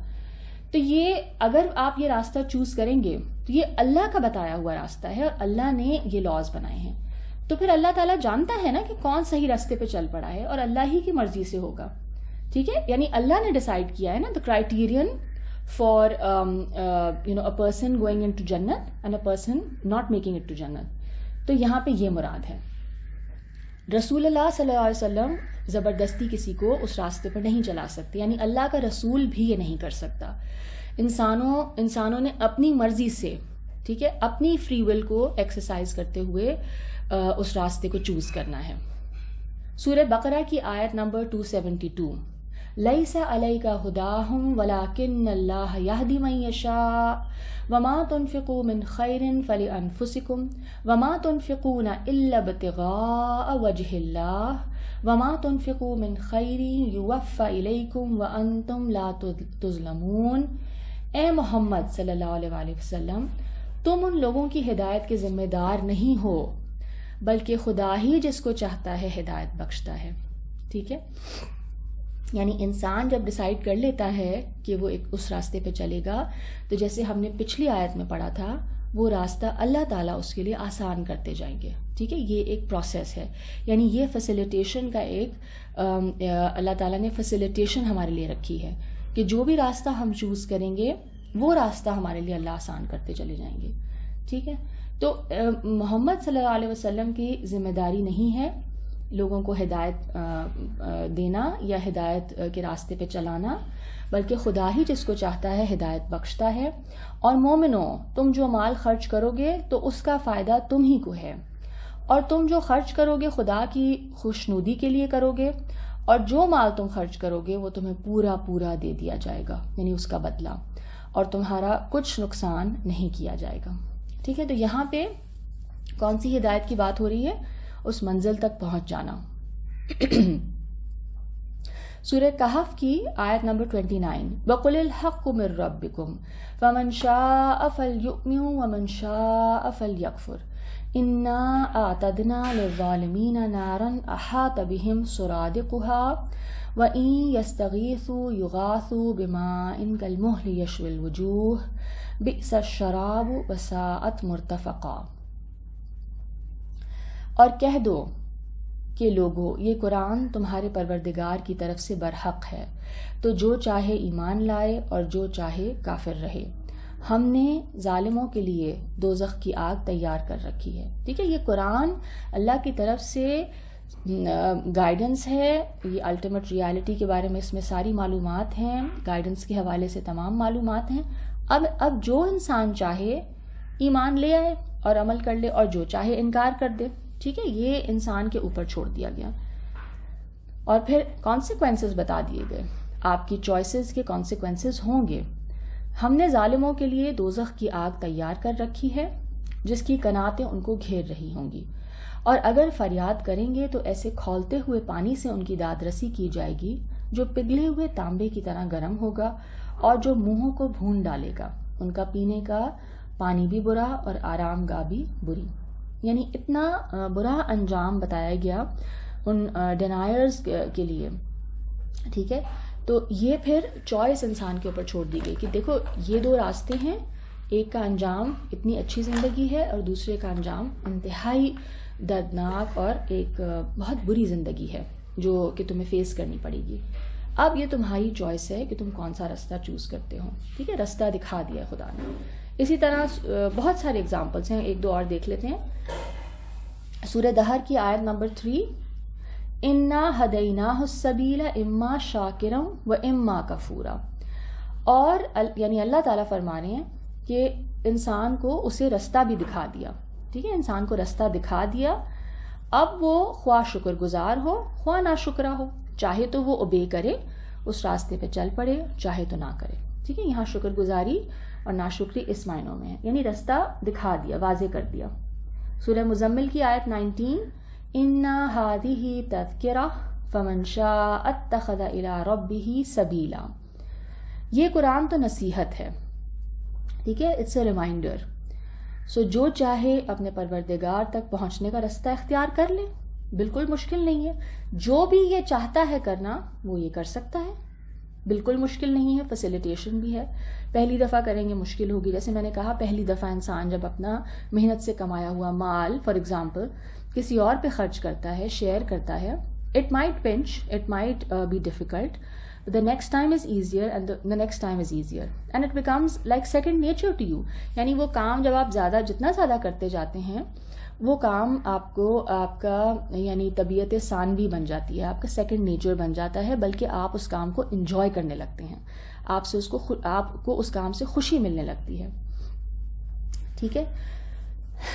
تو یہ اگر آپ یہ راستہ چوز کریں گے تو یہ اللہ کا بتایا ہوا راستہ ہے اور اللہ نے یہ لاز بنائے ہیں، تو پھر اللہ تعالیٰ جانتا ہے نا کہ کون صحیح راستے پہ چل پڑا ہے اور اللہ ہی کی مرضی سے ہوگا، ٹھیک ہے، یعنی اللہ نے ڈیسائیڈ کیا ہے نا، the criterion for a person going into jannat and a person not making it to jannat. تو یہاں پہ یہ مراد ہے۔ رسول اللہ صلی اللہ علیہ وسلم زبردستی کسی کو اس راستے پر نہیں چلا سکتے، یعنی اللہ کا رسول بھی یہ نہیں کر سکتا۔ انسانوں نے اپنی مرضی سے، ٹھیک ہے، اپنی فری ول کو ایکسرسائز کرتے ہوئے اس راستے کو چوز کرنا ہے۔ سورہ بقرہ کی آیت نمبر 272، لیس علیک ھداھم ولکن اللہ یہدی من یشاء وما تنفقوا من خیر فلانفسکم وما تنفقون الا ابتغاء وجہ اللہ وما تنفقوا من خیر یوفی الیکم وانتم لا تظلمون۔ اے محمد صلی اللہ علیہ وسلم تم ان لوگوں کی ہدایت کے ذمہ دار نہیں ہو، بلکہ خدا ہی جس کو چاہتا ہے ہدایت بخشتا ہے، ٹھیک ہے۔ یعنی انسان جب ڈیسائیڈ کر لیتا ہے کہ وہ اس راستے پہ چلے گا، تو جیسے ہم نے پچھلی آیت میں پڑھا تھا، وہ راستہ اللہ تعالیٰ اس کے لیے آسان کرتے جائیں گے، ٹھیک ہے۔ یہ ایک پروسیس ہے، یعنی یہ فیسیلیٹیشن کا ایک اللہ تعالیٰ نے فیسیلیٹیشن ہمارے لیے رکھی ہے کہ جو بھی راستہ ہم چوز کریں گے وہ راستہ ہمارے لیے اللہ آسان کرتے چلے جائیں گے، ٹھیک ہے۔ تو محمد صلی اللہ علیہ وسلم کی ذمہ داری نہیں ہے لوگوں کو ہدایت دینا یا ہدایت کے راستے پہ چلانا، بلکہ خدا ہی جس کو چاہتا ہے ہدایت بخشتا ہے۔ اور مومنوں، تم جو مال خرچ کرو گے تو اس کا فائدہ تم ہی کو ہے، اور تم جو خرچ کرو گے خدا کی خوشنودی کے لیے کرو گے، اور جو مال تم خرچ کرو گے وہ تمہیں پورا پورا دے دیا جائے گا، یعنی اس کا بدلہ، اور تمہارا کچھ نقصان نہیں کیا جائے گا، ٹھیک ہے۔ تو یہاں پہ کون سی ہدایت کی بات ہو رہی ہے؟ اس منزل تک پہنچ جانا۔ سورہ کہف کی آیت نمبر 29، وَقُلِ الْحَقُّ مِن رَبِّكُمْ فَمَن شَاءَ فَلْيُؤْمِن وَمَن شَاءَ فَلْيَكْفُرْ إِنَّا أَعْتَدْنَا لِلظَّالِمِينَ نَارًا أَحَاطَ بِهِمْ سُرَادِقُهَا وَإِن يَسْتَغِيثُوا يُغَاثُوا بِمَاءٍ كَالْمُهْلِ يَشْوِي الْوُجُوهَ بِئْسَ الشَّرَابُ وَسَاءَتْ مُرْتَفَقًا۔ اور کہہ دو کہ لوگو، یہ قرآن تمہارے پروردگار کی طرف سے برحق ہے، تو جو چاہے ایمان لائے اور جو چاہے کافر رہے، ہم نے ظالموں کے لیے دوزخ کی آگ تیار کر رکھی ہے، ٹھیک ہے۔ یہ قرآن اللہ کی طرف سے گائیڈنس ہے، یہ الٹیمیٹ ریالٹی کے بارے میں اس میں ساری معلومات ہیں، گائیڈنس کے حوالے سے تمام معلومات ہیں۔ اب جو انسان چاہے ایمان لے آئے اور عمل کر لے، اور جو چاہے انکار کر دے، ٹھیک ہے، یہ انسان کے اوپر چھوڑ دیا گیا۔ اور پھر کانسیکوینسز بتا دیے گئے، آپ کی چوائسز کے کانسیکوینسز ہوں گے۔ ہم نے ظالموں کے لیے دوزخ کی آگ تیار کر رکھی ہے جس کی قناتیں ان کو گھیر رہی ہوں گی، اور اگر فریاد کریں گے تو ایسے کھولتے ہوئے پانی سے ان کی داد رسی کی جائے گی جو پگھلے ہوئے تانبے کی طرح گرم ہوگا اور جو منہوں کو بھون ڈالے گا۔ ان کا پینے کا پانی بھی برا اور آرام گاہ بھی بری، یعنی اتنا برا انجام بتایا گیا ان ڈینائرز کے لیے، ٹھیک ہے۔ تو یہ پھر چوائس انسان کے اوپر چھوڑ دی گئی کہ دیکھو یہ دو راستے ہیں، ایک کا انجام اتنی اچھی زندگی ہے اور دوسرے کا انجام انتہائی دردناک اور ایک بہت بری زندگی ہے جو کہ تمہیں فیس کرنی پڑے گی. اب یہ تمہاری چوائس ہے کہ تم کون سا رستہ چوز کرتے ہو. ٹھیک ہے, رستہ دکھا دیا خدا نے. اسی طرح بہت سارے اگزامپلس ہیں, ایک دو اور دیکھ لیتے ہیں. سورہ دہر کی آیت نمبر 3, انا ہدیناہ السبیل اما شاکرا و اما کفورا. اور یعنی اللہ تعالیٰ فرما رہے ہیں کہ انسان کو اسے رستہ بھی دکھا دیا. ٹھیک ہے, انسان کو رستہ دکھا دیا. اب وہ خواہ شکر گزار ہو خواہ ناشکرا ہو, چاہے تو وہ اوبے کرے, اس راستے پہ چل پڑے, چاہے تو نہ کرے. ٹھیک ہے, یہاں شکر گزاری اور ناشکری اس معنوں میں ہے, یعنی رستہ دکھا دیا, واضح کر دیا. سورہ مزمل کی آیت 19, اِنَّا هَٰذِهِ تَذْكِرَةٌ فَمَن شَاءَ اتَّخَذَ إِلَىٰ رَبِّهِ سَبِيلًا. یہ قرآن تو نصیحت ہے. ٹھیک ہے, اٹس اے ریمائنڈر. سو جو چاہے اپنے پروردگار تک پہنچنے کا رستہ اختیار کر لے, بالکل مشکل نہیں ہے. جو بھی یہ چاہتا ہے کرنا وہ یہ کر سکتا ہے, بالکل مشکل نہیں ہے, فیسیلیٹیشن بھی ہے. پہلی دفعہ کریں گے مشکل ہوگی, جیسے میں نے کہا پہلی دفعہ انسان جب اپنا محنت سے کمایا ہوا مال فار ایگزامپل کسی اور پہ خرچ کرتا ہے, شیئر کرتا ہے, it might pinch, it might be difficult. The next time is easier and the next time is easier and it becomes like second nature to you. یعنی وہ کام جب آپ جتنا زیادہ کرتے جاتے ہیں وہ کام آپ کا یعنی طبیعت ثانوی بن جاتی ہے, آپ کا سیکنڈ نیچر بن جاتا ہے, بلکہ آپ اس کام کو انجوائے کرنے لگتے ہیں, آپ کو اس کام سے خوشی ملنے لگتی ہے. ٹھیک ہے,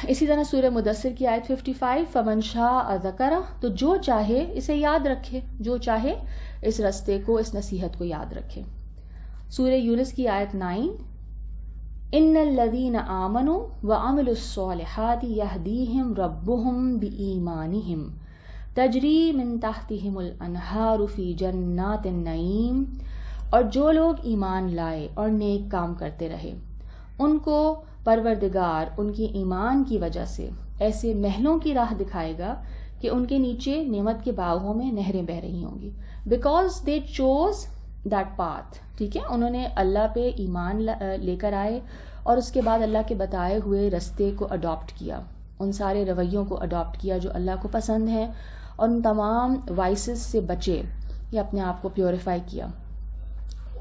اسی طرح سورہ مدثر کی آیت 55, فمن شاء ذکرہ, تو جو چاہے اسے یاد رکھے, جو چاہے اس رستے کو, اس نصیحت کو یاد رکھے. سورہ یونس کی آیت 9, ان الذین آمنوا وعملوا الصالحات یہدیہم ربہم بایمانہم تجری من تحتہم الانہار فی جنات النعیم. اور جو لوگ ایمان لائے اور نیک کام کرتے رہے, ان کو پروردگار ان کی ایمان کی وجہ سے ایسے محلوں کی راہ دکھائے گا کہ ان کے نیچے نعمت کے باغوں میں نہریں بہہ رہی ہوں گی. Because they choose that path. ٹھیک ہے, انہوں نے اللہ پہ ایمان لے کر آئے اور اس کے بعد اللہ کے بتائے ہوئے رستے کو اڈاپٹ کیا, ان سارے رویوں کو اڈاپٹ کیا جو اللہ کو پسند ہیں, اور ان تمام وائسز سے بچے یا اپنے آپ کو پیوریفائی کیا.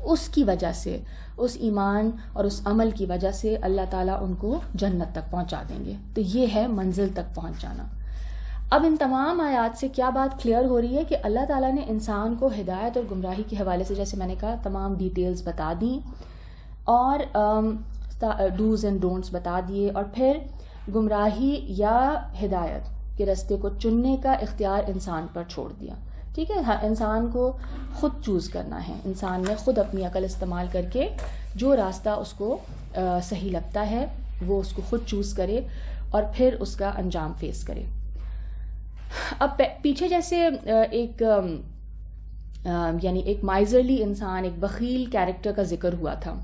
اس کی وجہ سے, اس ایمان اور اس عمل کی وجہ سے اللہ تعالیٰ ان کو جنت تک پہنچا دیں گے. تو یہ ہے منزل تک پہنچ جانا. اب ان تمام آیات سے کیا بات کلیئر ہو رہی ہے کہ اللہ تعالیٰ نے انسان کو ہدایت اور گمراہی کے حوالے سے, جیسے میں نے کہا, تمام ڈیٹیلز بتا دیں اور ڈوز اینڈ ڈونٹس بتا دیے, اور پھر گمراہی یا ہدایت کے راستے کو چننے کا اختیار انسان پر چھوڑ دیا. ٹھیک ہے, انسان کو خود چوز کرنا ہے, انسان نے خود اپنی عقل استعمال کر کے جو راستہ اس کو صحیح لگتا ہے وہ اس کو خود چوز کرے اور پھر اس کا انجام فیس کرے. اب پیچھے جیسے ایک یعنی ایک مائزرلی انسان, ایک بخیل کیریکٹر کا ذکر ہوا تھا,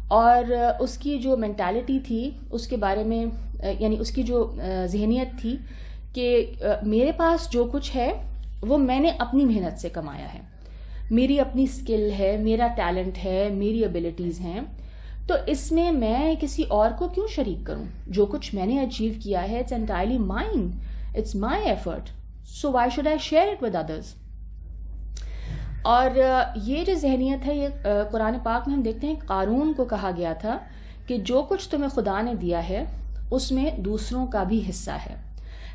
اور اس کی جو مینٹالٹی تھی اس کے بارے میں, یعنی اس کی جو ذہنیت تھی کہ میرے پاس جو کچھ ہے وہ میں نے اپنی محنت سے کمایا ہے, میری اپنی اسکل ہے, میرا ٹیلنٹ ہے, میری ایبلٹیز ہیں, تو اس میں کسی اور کو کیوں شریک کروں؟ جو کچھ میں نے اچیو کیا ہے it's entirely mine, it's my effort, so why should I share it with others. اور یہ جو ذہنیت ہے یہ قرآن پاک میں ہم دیکھتے ہیں قارون کو کہا گیا تھا کہ جو کچھ تمہیں خدا نے دیا ہے اس میں دوسروں کا بھی حصہ ہے,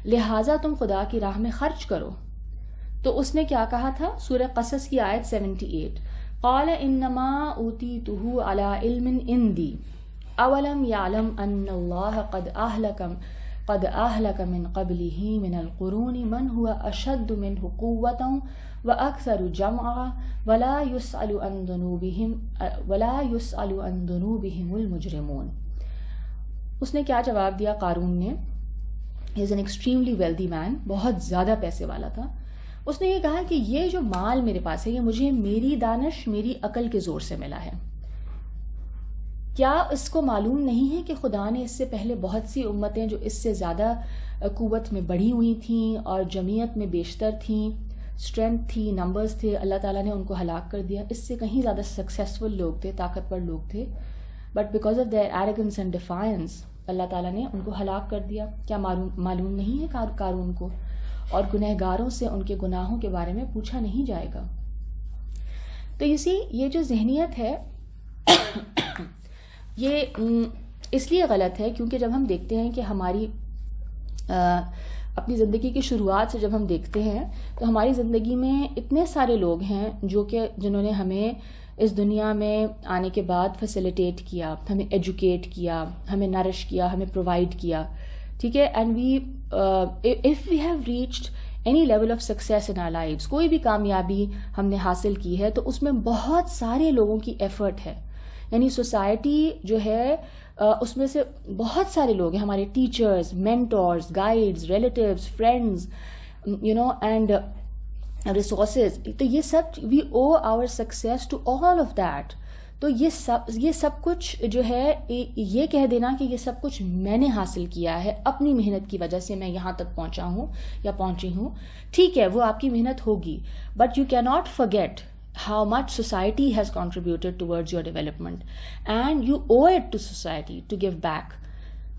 لہٰذا تم خدا کی راہ میں خرچ کرو. تو اس نے کیا کہا تھا؟ سورہ قصص کی آیت 78, قال انما اوتیتہ علی علم عندی اولم یعلم ان اللہ قد اہلک من قبلہ من القرون من هو اشد منہ قوة واکثر جمعا ولا یسأل عن ذنوبہم المجرمون. اس نے کیا جواب دیا قارون نے؟ ہی از این ایکسٹریملی ویلدی مین, بہت زیادہ پیسے والا تھا. اس نے یہ کہا کہ یہ جو مال میرے پاس ہے یہ مجھے میری دانش, میری عقل کے زور سے ملا ہے. کیا اس کو معلوم نہیں ہے کہ خدا نے اس سے پہلے بہت سی امتیں جو اس سے زیادہ قوت میں بڑھی ہوئی تھیں اور جمعیت میں بیشتر تھیں, اسٹرینتھ تھی, نمبرز تھے, اللہ تعالیٰ نے ان کو ہلاک کر دیا. اس سے کہیں زیادہ سکسیسفل لوگ تھے, طاقتور لوگ تھے, but because of their arrogance and defiance اللہ تعالیٰ نے ان کو ہلاک کر دیا. کیا معلوم نہیں ہے قارون کو؟ اور گنہگاروں سے ان کے گناہوں کے بارے میں پوچھا نہیں جائے گا. تو یہ جو ذہنیت ہے یہ اس لیے غلط ہے کیونکہ جب ہم دیکھتے ہیں کہ ہماری اپنی زندگی کی شروعات سے جب ہم دیکھتے ہیں تو ہماری زندگی میں اتنے سارے لوگ ہیں جنہوں نے ہمیں اس دنیا میں آنے کے بعد فیسیلیٹیٹ کیا، ہمیں ایجوکیٹ کیا، ہمیں نرش کیا، ہمیں پرووائڈ کیا. ٹھیک ہے. And if we have reached any level of success in our lives, کوئی بھی کامیابی ہم نے حاصل کی ہے تو اس میں بہت سارے لوگوں کی ایفرٹ ہے. یعنی سوسائٹی جو ہے اس میں سے بہت سارے لوگ ہیں، ہمارے teachers, mentors, guides, relatives, friends, and resources. تو یہ سب we owe our success to all of that. تو یہ سب کچھ جو ہے یہ کہہ دینا کہ یہ سب کچھ میں نے حاصل کیا ہے اپنی محنت کی وجہ سے، میں یہاں تک پہنچا ہوں یا پہنچی ہوں. ٹھیک ہے، وہ آپ کی محنت ہوگی، بٹ یو کی not forget how much society has contributed towards your development and you owe it to society to give back.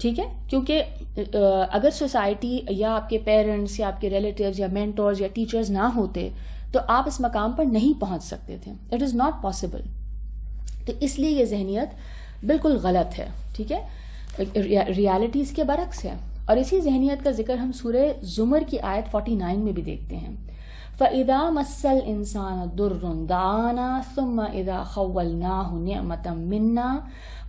ٹھیک ہے. کیونکہ اگر سوسائٹی یا آپ کے پیرنٹس یا آپ کے ریلیٹیوز یا مینٹورز یا ٹیچرز نہ ہوتے تو آپ اس مقام پر نہیں پہنچ سکتے تھے. It is not possible. تو اس لیے یہ ذہنیت بالکل غلط ہے. ٹھیک ہے. ریالٹیز کے برعکس ہے. اور اسی ذہنیت کا ذکر ہم سورہ زمر کی آیت 49 میں بھی دیکھتے ہیں. فَإِذَا مَسَّ الْإِنسَانَ ضُرٌّ دَعَانَا ثُمَّ إِذَا خَوَّلْنَاهُ نِعْمَةً مِنَّا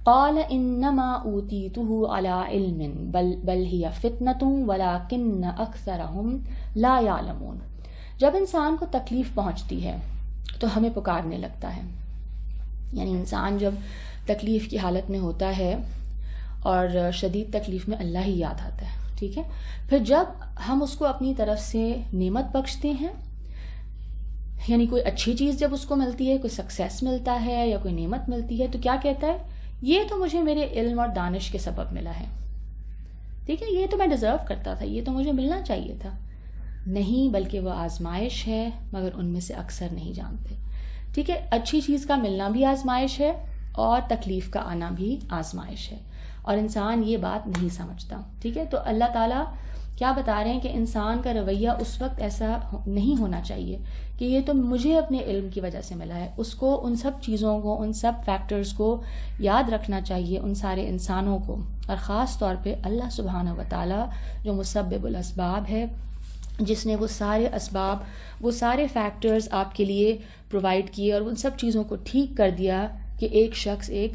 قَالَ إِنَّمَا أُوتِيتُهُ عَلَىٰ عِلْمٍ بَلْ هِيَ فِتْنَةٌ وَلَٰكِنَّ أَكْثَرَهُمْ لَا يَعْلَمُونَ. جب انسان کو تکلیف پہنچتی ہے تو ہمیں پکارنے لگتا ہے. یعنی انسان جب تکلیف کی حالت میں ہوتا ہے اور شدید تکلیف میں اللہ ہی یاد آتا ہے. ٹھیک ہے. پھر جب ہم اس کو اپنی طرف سے نعمت بخشتے ہیں، یعنی کوئی اچھی چیز جب اس کو ملتی ہے، کوئی سکسیس ملتا ہے یا کوئی نعمت ملتی ہے، تو کیا کہتا ہے؟ یہ تو مجھے میرے علم اور دانش کے سبب ملا ہے. ٹھیک ہے. یہ تو میں ڈیزرو کرتا تھا، یہ تو مجھے ملنا چاہیے تھا. نہیں، بلکہ وہ آزمائش ہے، مگر ان میں سے اکثر نہیں جانتے. ٹھیک ہے. اچھی چیز کا ملنا بھی آزمائش ہے اور تکلیف کا آنا بھی آزمائش ہے، اور انسان یہ بات نہیں سمجھتا. ٹھیک ہے. تو اللہ تعالیٰ کیا بتا رہے ہیں کہ انسان کا رویہ اس وقت ایسا نہیں ہونا چاہیے کہ یہ تو مجھے اپنے علم کی وجہ سے ملا ہے. اس کو ان سب چیزوں کو، ان سب فیکٹرز کو یاد رکھنا چاہیے، ان سارے انسانوں کو، اور خاص طور پہ اللہ سبحانہ و تعالیٰ جو مسبب الاسباب ہے، جس نے وہ سارے اسباب، وہ سارے فیکٹرز آپ کے لیے پرووائڈ کیے اور ان سب چیزوں کو ٹھیک کر دیا کہ ایک شخص ایک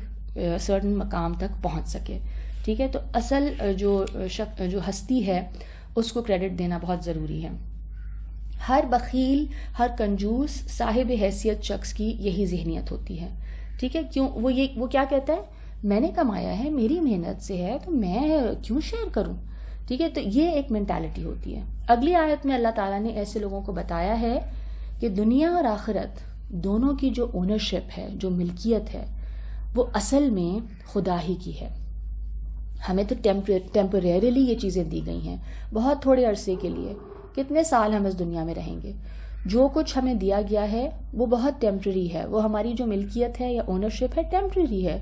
سرٹن مقام تک پہنچ سکے. ٹھیک ہے. تو اصل جو ہستی ہے اس کو کریڈٹ دینا بہت ضروری ہے. ہر بخیل، ہر کنجوس، صاحب حیثیت شخص کی یہی ذہنیت ہوتی ہے. ٹھیک ہے. کیوں وہ کیا کہتا ہے؟ میں نے کمایا ہے، میری محنت سے ہے، تو میں کیوں شیئر کروں؟ ٹھیک ہے. تو یہ ایک مینٹالٹی ہوتی ہے. اگلی آیت میں اللہ تعالیٰ نے ایسے لوگوں کو بتایا ہے کہ دنیا اور آخرت دونوں کی جو اونرشپ ہے، جو ملکیت ہے، وہ اصل میں خدا ہی کی ہے. ہمیں تو ٹیمپریریلی یہ چیزیں دی گئی ہیں، بہت تھوڑے عرصے کے لیے. کتنے سال ہم اس دنیا میں رہیں گے؟ جو کچھ ہمیں دیا گیا ہے وہ بہت ٹیمپرری ہے. وہ ہماری جو ملکیت ہے یا اونرشپ ہے، ٹیمپرری ہے.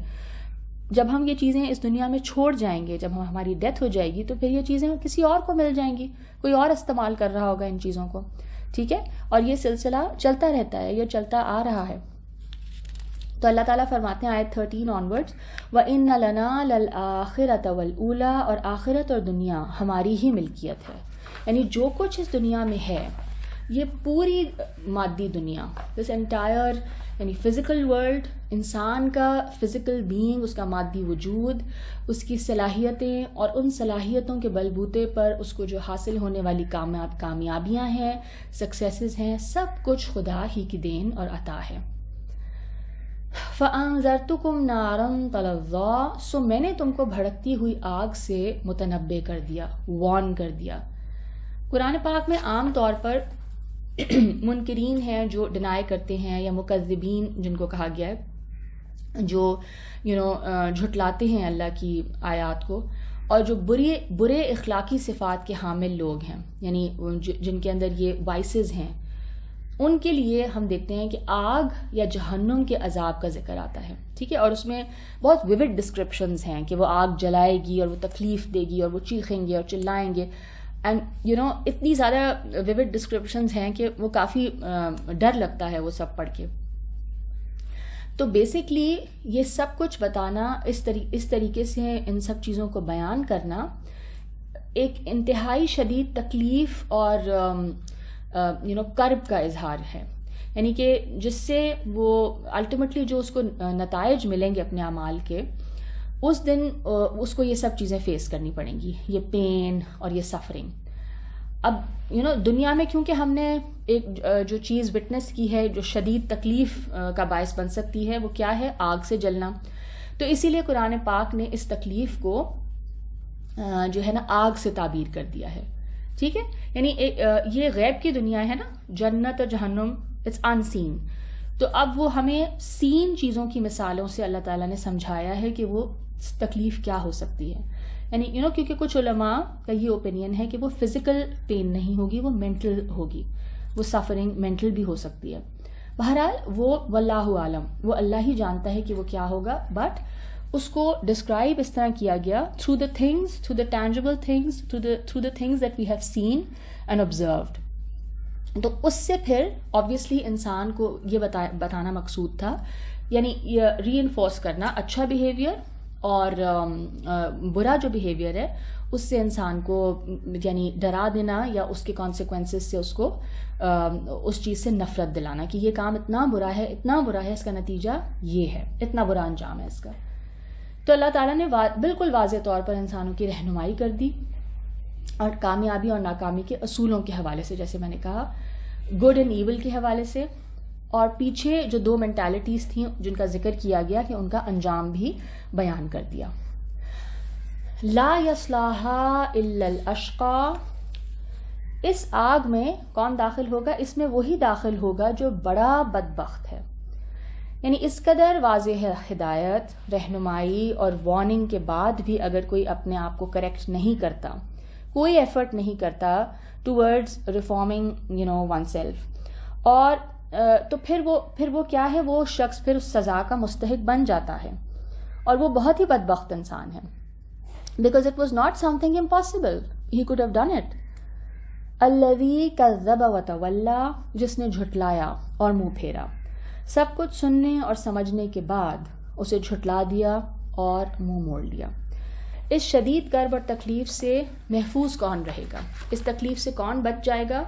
جب ہم یہ چیزیں اس دنیا میں چھوڑ جائیں گے، جب ہماری ڈیتھ ہو جائے گی، تو پھر یہ چیزیں کسی اور کو مل جائیں گی، کوئی اور استعمال کر رہا ہوگا ان چیزوں کو. ٹھیک ہے. اور یہ سلسلہ چلتا رہتا ہے، یہ چلتا آ رہا ہے. تو اللہ تعالیٰ فرماتے ہیں آیت 13 آنورڈز، وَإِنَّ لَنَا لَلْآخِرَةَ وَالْأُولَىٰ، اور آخرت اور دنیا ہماری ہی ملکیت ہے. یعنی جو کچھ اس دنیا میں ہے، یہ پوری مادی دنیا، دس انٹائر، یعنی فزیکل ورلڈ، انسان کا فزیکل بینگ، اس کا مادی وجود، اس کی صلاحیتیں، اور ان صلاحیتوں کے بلبوتے پر اس کو جو حاصل ہونے والی کامیابیاں ہیں، سکسیسز ہیں، سب کچھ خدا ہی کی دین اور عطا ہے. فَأَنذَرْتُكُمْ نَارًا تَلَظَّىٰ، سو میں نے تم کو بھڑکتی ہوئی آگ سے متنبع کر دیا، وارن کر دیا. قرآن پاک میں عام طور پر منکرین ہیں جو ڈینائی کرتے ہیں، یا مکذبین جن کو کہا گیا ہے، جو جھٹلاتے ہیں اللہ کی آیات کو، اور جو برے اخلاقی صفات کے حامل لوگ ہیں، یعنی جن کے اندر یہ وائسز ہیں، ان کے لیے ہم دیکھتے ہیں کہ آگ یا جہنم کے عذاب کا ذکر آتا ہے. ٹھیک ہے, اور اس میں بہت ویوڈ ڈسکرپشنز ہیں کہ وہ آگ جلائے گی اور وہ تکلیف دے گی اور وہ چیخیں گے اور چلائیں گے, اینڈ اتنی زیادہ ویوڈ ڈسکرپشنز ہیں کہ وہ کافی ڈر لگتا ہے وہ سب پڑھ کے. تو بیسکلی یہ سب کچھ بتانا, اس طریقے سے ان سب چیزوں کو بیان کرنا ایک انتہائی شدید تکلیف اور کرب کا اظہار ہے. یعنی کہ جس سے وہ الٹیمیٹلی جو اس کو نتائج ملیں گے اپنے اعمال کے, اس دن اس کو یہ سب چیزیں فیس کرنی پڑیں گی, یہ پین اور یہ سفرنگ. اب دنیا میں کیونکہ ہم نے ایک جو چیز وٹنس کی ہے جو شدید تکلیف کا باعث بن سکتی ہے, وہ کیا ہے؟ آگ سے جلنا. تو اسی لیے قرآن پاک نے اس تکلیف کو جو ہے نا آگ سے تعبیر کر دیا ہے. ٹھیک ہے, یعنی یہ غیب کی دنیا ہے نا, جنت اور جہنم, اٹس ان سین. تو اب وہ ہمیں سین چیزوں کی مثالوں سے اللہ تعالیٰ نے سمجھایا ہے کہ وہ تکلیف کیا ہو سکتی ہے. یعنی کیونکہ کچھ علماء کا یہ اوپینین ہے کہ وہ فزیکل پین نہیں ہوگی, وہ مینٹل ہوگی, وہ سفرنگ مینٹل بھی ہو سکتی ہے. بہرحال وہ واللہ عالم, وہ اللہ ہی جانتا ہے کہ وہ کیا ہوگا, بٹ اس کو ڈسکرائب اس طرح کیا گیا through the things, through the tangible things, through the things that we have seen and observed. تو اس سے پھر آبویسلی انسان کو یہ بتانا مقصود تھا, یعنی ری انفورس کرنا اچھا بیہیویئر اور برا جو بیہیویئر ہے اس سے انسان کو یعنی ڈرا دینا یا اس کے کانسیکوینسز سے اس کو اس چیز سے نفرت دلانا کہ یہ کام اتنا برا ہے, اتنا برا ہے, اس کا نتیجہ یہ ہے, اتنا برا انجام ہے اس کا. تو اللہ تعالیٰ نے بالکل واضح طور پر انسانوں کی رہنمائی کر دی, اور کامیابی اور ناکامی کے اصولوں کے حوالے سے, جیسے میں نے کہا گڈ اینڈ ایول کے حوالے سے, اور پیچھے جو دو مینٹالٹیز تھیں جن کا ذکر کیا گیا کہ ان کا انجام بھی بیان کر دیا. لا یصلاھا الا الاشقی, اس آگ میں کون داخل ہوگا؟ اس میں وہی داخل ہوگا جو بڑا بدبخت ہے. یعنی اس قدر واضح ہدایت, رہنمائی اور وارننگ کے بعد بھی اگر کوئی اپنے آپ کو کریکٹ نہیں کرتا, کوئی ایفرٹ نہیں کرتا ٹورڈز ریفارمنگ ون سیلف, اور تو پھر وہ کیا ہے, وہ شخص پھر اس سزا کا مستحق بن جاتا ہے, اور وہ بہت ہی بدبخت انسان ہے. Because it was not some thing impossible, he could have done it. الذی کذب وتولی, جس نے جھٹلایا اور منہ پھیرا, سب کچھ سننے اور سمجھنے کے بعد اسے جھٹلا دیا اور منہ موڑ لیا. اس شدید کرب اور تکلیف سے محفوظ کون رہے گا؟ اس تکلیف سے کون بچ جائے گا؟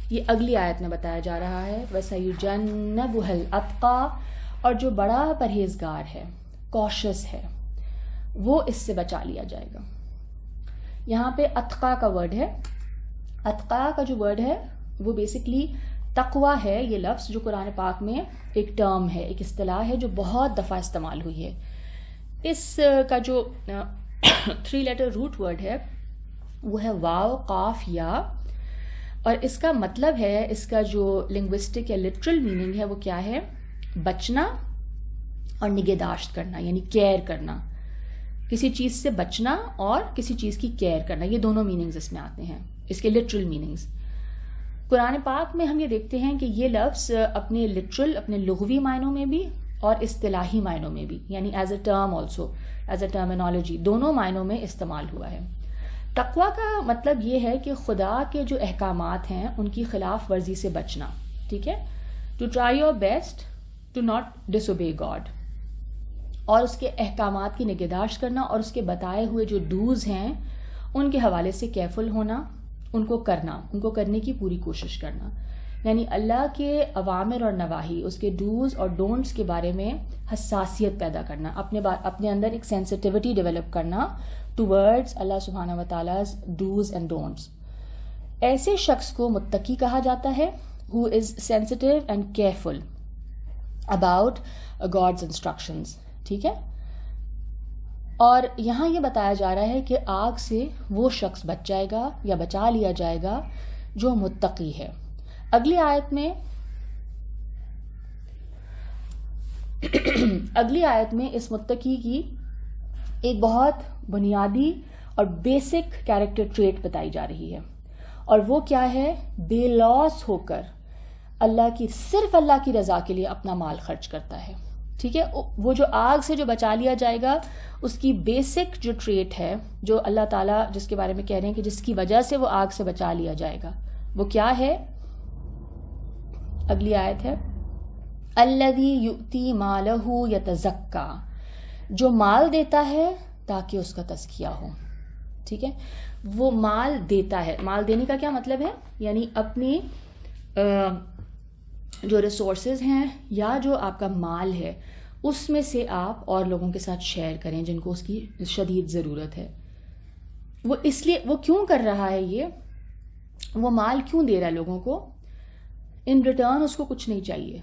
یہ اگلی آیت میں بتایا جا رہا ہے. وَسَيُجَنَّبُهَا الْأَتْقَى, اور جو بڑا پرہیزگار ہے, کوشس ہے, وہ اس سے بچا لیا جائے گا. یہاں پہ اتقا کا ورڈ ہے. اتقا کا جو ورڈ ہے وہ بیسکلی تقوی ہے. یہ لفظ جو قرآن پاک میں ایک ٹرم ہے, ایک اصطلاح ہے جو بہت دفعہ استعمال ہوئی ہے. اس کا جو 3 لیٹر روٹ ورڈ ہے وہ ہے واو قاف یا, اور اس کا مطلب ہے, اس کا جو لنگوسٹک یا لٹرل میننگ ہے وہ کیا ہے؟ بچنا اور نگہداشت کرنا, یعنی کیئر کرنا. کسی چیز سے بچنا اور کسی چیز کی کیئر کرنا, یہ دونوں میننگز اس میں آتے ہیں, اس کے لٹرل میننگز. قرآن پاک میں ہم یہ دیکھتے ہیں کہ یہ لفظ اپنے لٹرل, اپنے لغوی معنوں میں بھی اور اصطلاحی معنوں میں بھی, یعنی as a term also, as a terminology, دونوں معنوں میں استعمال ہوا ہے. تقویٰ کا مطلب یہ ہے کہ خدا کے جو احکامات ہیں ان کی خلاف ورزی سے بچنا. ٹھیک ہے, to try your best to not disobey God, اور اس کے احکامات کی نگہداشت کرنا, اور اس کے بتائے ہوئے جو ڈوز ہیں ان کے حوالے سے کیئرفل ہونا, ان کو کرنا, ان کو کرنے کی پوری کوشش کرنا. یعنی اللہ کے اوامر اور نواہی, اس کے ڈوز اور ڈونٹس کے بارے میں حساسیت پیدا کرنا, اپنے اندر ایک سینسٹیوٹی ڈیولپ کرنا ٹورڈز اللہ سبحانہ و تعالیٰ's ڈوز اینڈ ڈونٹس. ایسے شخص کو متقی کہا جاتا ہے, who is sensitive and careful about God's instructions. ٹھیک ہے, اور یہاں یہ بتایا جا رہا ہے کہ آگ سے وہ شخص بچ جائے گا یا بچا لیا جائے گا جو متقی ہے. اگلی آیت میں اس متقی کی ایک بہت بنیادی اور بیسک کیریکٹر ٹریٹ بتائی جا رہی ہے, اور وہ کیا ہے؟ بے لوث ہو کر صرف اللہ کی رضا کے لیے اپنا مال خرچ کرتا ہے. ٹھیک ہے, وہ جو آگ سے جو بچا لیا جائے گا اس کی بیسک جو ٹریٹ ہے جو اللہ تعالیٰ جس کے بارے میں کہہ رہے ہیں کہ جس کی وجہ سے وہ آگ سے بچا لیا جائے گا, وہ کیا ہے؟ اگلی آیت ہے الذی یؤتی مالہ یتزکا, جو مال دیتا ہے تاکہ اس کا تزکیہ ہو. ٹھیک ہے, وہ مال دیتا ہے. مال دینے کا کیا مطلب ہے؟ یعنی اپنی جو ریسورسز ہیں یا جو آپ کا مال ہے اس میں سے آپ اور لوگوں کے ساتھ شیئر کریں جن کو اس کی شدید ضرورت ہے. وہ اس لیے وہ کیوں کر رہا ہے, وہ مال کیوں دے رہا ہے لوگوں کو؟ ان ریٹرن اس کو کچھ نہیں چاہیے,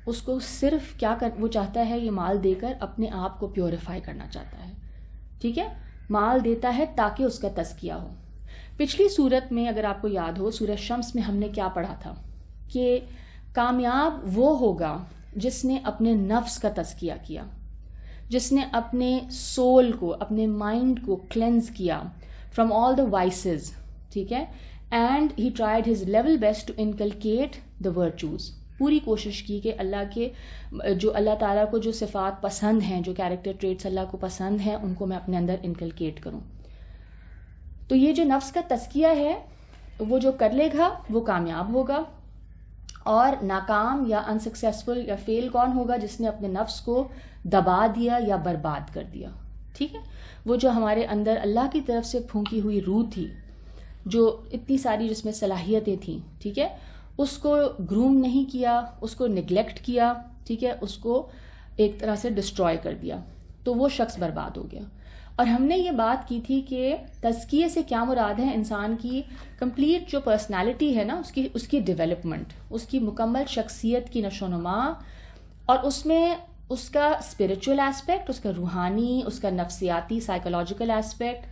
اس کو صرف وہ چاہتا ہے یہ مال دے کر اپنے آپ کو پیوریفائی کرنا چاہتا ہے. ٹھیک ہے, مال دیتا ہے تاکہ اس کا تزکیہ ہو. پچھلی صورت میں اگر آپ کو یاد ہو سورہ شمس میں ہم نے کیا پڑھا تھا کہ کامیاب وہ ہوگا جس نے اپنے نفس کا تزکیہ کیا, جس نے اپنے سول کو, اپنے مائنڈ کو کلینز کیا فرام آل دا وائسز. ٹھیک ہے, and he tried his level best to inculcate the virtues. پوری کوشش کی کہ اللہ تعالیٰ کو جو صفات پسند ہیں, جو کیریکٹر ٹریٹس اللہ کو پسند ہیں, ان کو میں اپنے اندر انکلکیٹ کروں. تو یہ جو نفس کا تزکیہ ہے وہ جو کر لے گا وہ کامیاب ہوگا, اور ناکام یا انسکسیسفل یا فیل کون ہوگا؟ جس نے اپنے نفس کو دبا دیا یا برباد کر دیا. ٹھیک ہے, وہ جو ہمارے اندر اللہ کی طرف سے پھونکی ہوئی روح تھی, جو اتنی ساری جس میں صلاحیتیں تھیں, ٹھیک ہے, اس کو گروم نہیں کیا, اس کو نگلیکٹ کیا, ٹھیک ہے, اس کو ایک طرح سے ڈسٹروائے کر دیا, تو وہ شخص برباد ہو گیا. اور ہم نے یہ بات کی تھی کہ تزکیے سے کیا مراد ہے؟ انسان کی کمپلیٹ جو پرسنالٹی ہے نا اس کی ڈیولپمنٹ, اس کی مکمل شخصیت کی نشو و نما, اور اس میں اس کا اسپریچول ایسپیکٹ, اس کا روحانی, اس کا نفسیاتی سائیکولوجیکل ایسپیکٹ,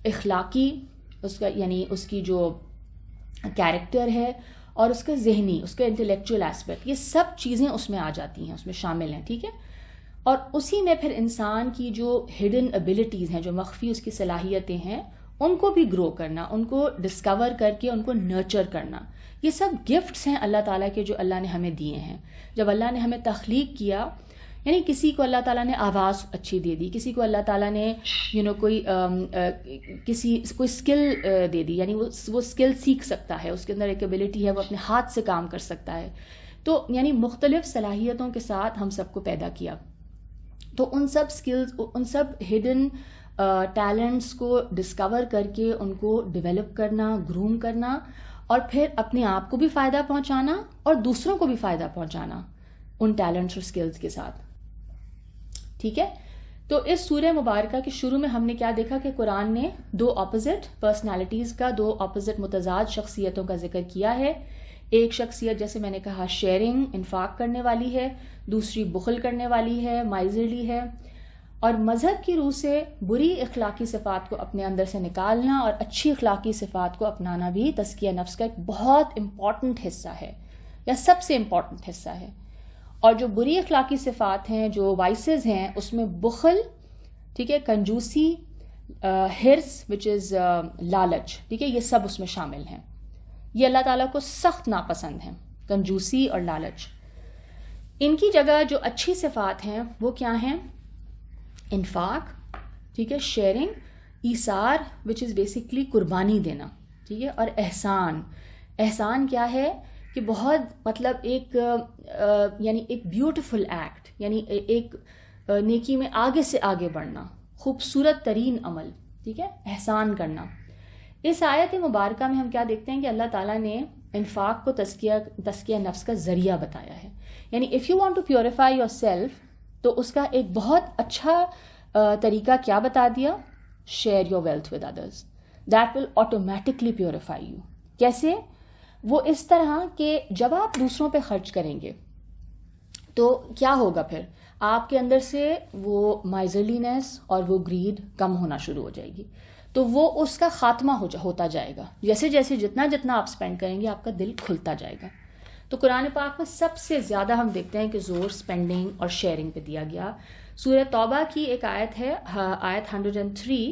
اخلاقی, اس کا یعنی اس کی جو کیریکٹر ہے, اور اس کا ذہنی, اس کا انٹلیکچوئل ایسپیکٹ, یہ سب چیزیں اس میں آ جاتی ہیں, اس میں شامل ہیں. ٹھیک ہے, اور اسی میں پھر انسان کی جو ہڈن ایبلٹیز ہیں, جو مخفی اس کی صلاحیتیں ہیں, ان کو بھی گرو کرنا, ان کو ڈسکور کر کے ان کو نرچر کرنا. یہ سب گفٹس ہیں اللہ تعالیٰ کے جو اللہ نے ہمیں دیے ہیں. جب اللہ نے ہمیں تخلیق کیا, یعنی کسی کو اللہ تعالیٰ نے آواز اچھی دے دی, کسی کو اللہ تعالیٰ نے کوئی اسکل دے دی, یعنی وہ اسکل سیکھ سکتا ہے, اس کے اندر ایک ایبلٹی ہے, وہ اپنے ہاتھ سے کام کر سکتا ہے. تو یعنی مختلف صلاحیتوں کے ساتھ ہم سب کو پیدا کیا. تو ان سب اسکلز, ان سب ہڈن ٹیلنٹس کو ڈسکور کر کے ان کو ڈیولپ کرنا, گروم کرنا, اور پھر اپنے آپ کو بھی فائدہ پہنچانا اور دوسروں کو بھی فائدہ پہنچانا ان ٹیلنٹس اور اسکلز کے ساتھ. ٹھیک ہے, تو اس سورہ مبارکہ کے شروع میں ہم نے کیا دیکھا کہ قرآن نے دو اپوزٹ پرسنالٹیز کا, دو اپوزٹ متضاد شخصیتوں کا ذکر کیا ہے. ایک شخصیت جیسے میں نے کہا شیئرنگ, انفاق کرنے والی ہے, دوسری بخل کرنے والی ہے, مائزرلی ہے. اور مذہب کی روح سے بری اخلاقی صفات کو اپنے اندر سے نکالنا اور اچھی اخلاقی صفات کو اپنانا بھی تزکیہ نفس کا ایک بہت امپورٹنٹ حصہ ہے, یا سب سے امپورٹنٹ حصہ ہے. اور جو بری اخلاقی صفات ہیں, جو وائسز ہیں, اس میں بخل, ٹھیک ہے, کنجوسی, ہرس وچ از لالچ, ٹھیک ہے, یہ سب اس میں شامل ہیں. یہ اللہ تعالیٰ کو سخت ناپسند ہیں, کنجوسی اور لالچ. ان کی جگہ جو اچھی صفات ہیں وہ کیا ہیں؟ انفاق, ٹھیک ہے, شیئرنگ, ایثار وچ از بیسکلی قربانی دینا, ٹھیک ہے, اور احسان. احسان کیا ہے کہ بہت مطلب ایک یعنی ایک بیوٹیفل ایکٹ, یعنی ایک نیکی میں آگے سے آگے بڑھنا, خوبصورت ترین عمل, ٹھیک ہے, احسان کرنا. اس آیت مبارکہ میں ہم کیا دیکھتے ہیں کہ اللہ تعالیٰ نے انفاق کو تزکیہ نفس کا ذریعہ بتایا ہے. یعنی if you want to purify yourself, تو اس کا ایک بہت اچھا طریقہ کیا بتا دیا؟ Share your wealth with others, that will automatically purify you. کیسے؟ وہ اس طرح کہ جب آپ دوسروں پہ خرچ کریں گے تو کیا ہوگا؟ پھر آپ کے اندر سے وہ مائزرلینس اور وہ گریڈ کم ہونا شروع ہو جائے گی, تو وہ اس کا خاتمہ ہوتا جائے گا. جیسے جیسے جتنا آپ اسپینڈ کریں گے آپ کا دل کھلتا جائے گا. تو قرآن پاک میں سب سے زیادہ ہم دیکھتے ہیں کہ زور اسپینڈنگ اور شیئرنگ پہ دیا گیا. سورہ توبہ کی ایک آیت ہے, آیت 103,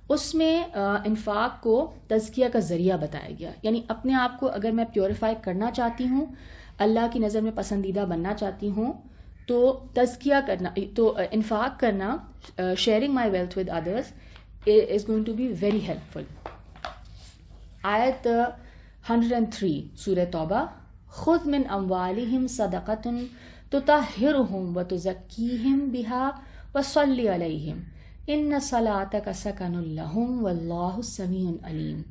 اس میں انفاق کو تزکیہ کا ذریعہ بتایا گیا. یعنی اپنے آپ کو اگر میں پیوریفائی کرنا چاہتی ہوں, اللہ کی نظر میں پسندیدہ بننا چاہتی ہوں, تو تزکیہ کرنا, تو انفاق کرنا, sharing my wealth with others is going to be very helpful. آیت 103 سورہ توبہ, خذ من اموالہم صدقۃ تطہرہم وتزکیہم بہا وصلی علیہم ان صلاتک سکن لہم واللہ سمیع علیم.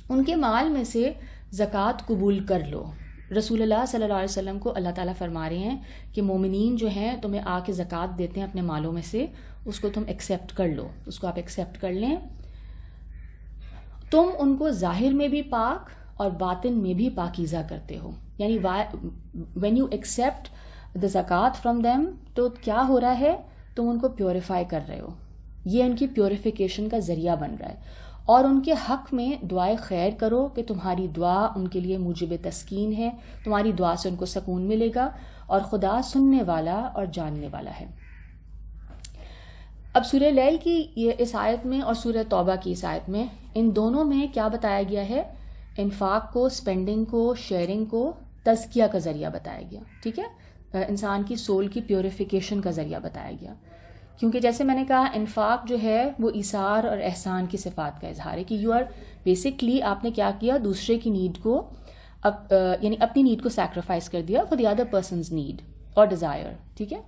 ان کے مال میں سے زکوٰۃ قبول کر لو. رسول اللہ صلی اللہ علیہ وسلم کو اللہ تعالیٰ فرما رہے ہیں کہ مومنین جو ہیں تمہیں آ کے زکوٰۃ دیتے ہیں اپنے مالوں میں سے, اس کو تم ایکسیپٹ کر لو, اس کو آپ ایکسیپٹ کر لیں. تم ان کو ظاہر میں بھی پاک اور باطن میں بھی پاکیزہ کرتے ہو. یعنی وین یو ایکسیپٹ دا زکوٰۃ فرام دیم, تو کیا ہو رہا ہے, تم ان کو پیوریفائی کر رہے ہو. یہ ان کی پیوریفیکیشن کا ذریعہ بن رہا ہے. اور ان کے حق میں دعائے خیر کرو کہ تمہاری دعا ان کے لیے موجب تسکین ہے, تمہاری دعا سے ان کو سکون ملے گا, اور خدا سننے والا اور جاننے والا ہے. اب سورہ لیل کی یہ اس آیت میں اور سورہ توبہ کی اس آیت میں, ان دونوں میں کیا بتایا گیا ہے؟ انفاق کو, اسپینڈنگ کو, شیئرنگ کو تزکیہ کا ذریعہ بتایا گیا. ٹھیک ہے, انسان کی سول کی پیوریفیکیشن کا ذریعہ بتایا گیا. کیونکہ جیسے میں نے کہا, انفاق جو ہے وہ ایثار اور احسان کی صفات کا اظہار ہے, کہ یو آر بیسکلی, آپ نے کیا کیا, دوسرے کی نیڈ کو یعنی اپنی نیڈ کو سیکریفائس کر دیا for the other persons need اور ڈیزائر. ٹھیک ہے,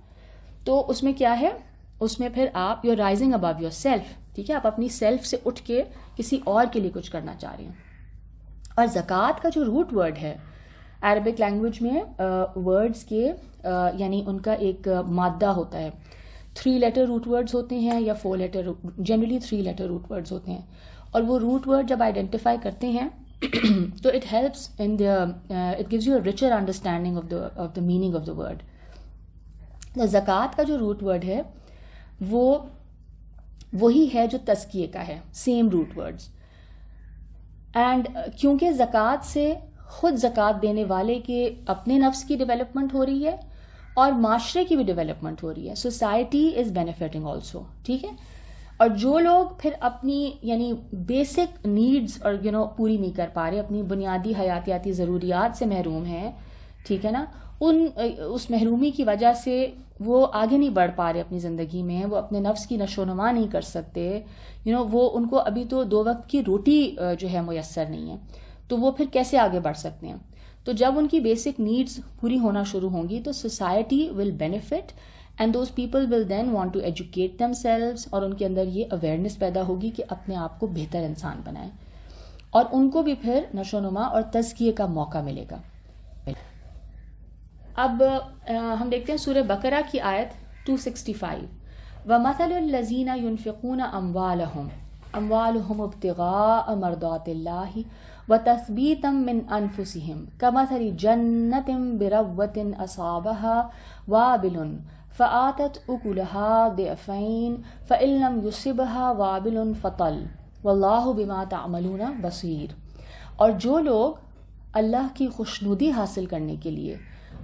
تو اس میں کیا ہے, اس میں پھر آپ you are rising above yourself. ٹھیک ہے, آپ اپنی سیلف سے اٹھ کے کسی اور کے لیے کچھ کرنا چاہ رہے ہیں. اور زکوٰۃ کا جو روٹ ورڈ ہے عربک لینگویج میں, ورڈز کے یعنی ان کا ایک مادہ ہوتا ہے. 3 لیٹر روٹ ورڈز ہوتے ہیں یا 4 letter, generally 3 letter root words ہوتے ہیں. اور وہ روٹ ورڈ جب آئیڈینٹیفائی کرتے ہیں تو it helps in it gives you a richer understanding of the meaning of the word. زکوٰۃ کا جو روٹ ورڈ ہے وہ وہی ہے جو تزکیے کا ہے, سیم روٹ ورڈز. اینڈ کیونکہ زکوٰۃ سے خود زکوٰۃ دینے والے کے اپنے نفس کی ڈیولپمنٹ ہو رہی ہے اور معاشرے کی بھی ڈیولپمنٹ ہو رہی ہے, سوسائٹی از بینیفٹنگ آلسو. ٹھیک ہے, اور جو لوگ پھر اپنی یعنی بیسک نیڈز اور پوری نہیں کر پا رہے, اپنی بنیادی حیاتیاتی ضروریات سے محروم ہیں, ٹھیک ہے نا, اس محرومی کی وجہ سے وہ آگے نہیں بڑھ پا رہے اپنی زندگی میں, وہ اپنے نفس کی نشو و نما نہیں کر سکتے, وہ ان کو ابھی تو 2 وقت کی روٹی جو ہے میسر نہیں ہے, تو وہ پھر کیسے آگے بڑھ سکتے ہیں؟ تو جب ان کی بیسک نیڈز پوری ہونا شروع ہوں گی تو society will benefit, and those people will then want to educate themselves, اور ان کے اندر یہ اویئرنیس پیدا ہوگی کہ اپنے آپ کو بہتر انسان بنائیں, اور ان کو بھی پھر نشو و نما اور تزکیے کا موقع ملے گا. اب ہم دیکھتے ہیں سورہ بقرہ کی آیت 265. وَمَثَلُ الَّذِينَ يُنْفِقُونَ أَمْوَالَهُمْ ابْتِغَاءَ مَرْضَاتِ اللَّهِ وَتَثْبِيتًا مِّنْ أَنفُسِهِمْ كَمَثَلِ جَنَّةٍ بِرَبْوَةٍ أَصَابَهَا وَابِلٌ فَآتَتْ أُكُلَهَا ضِعْفَيْنِ فَإِن لَّمْ يُصِبْهَا وَابِلٌ فَطَلٌّ وَاللَّهُ بِمَا تَعْمَلُونَ بَصِيرٌ. اور جو لوگ اللہ کی خوشنودی حاصل کرنے کے لیے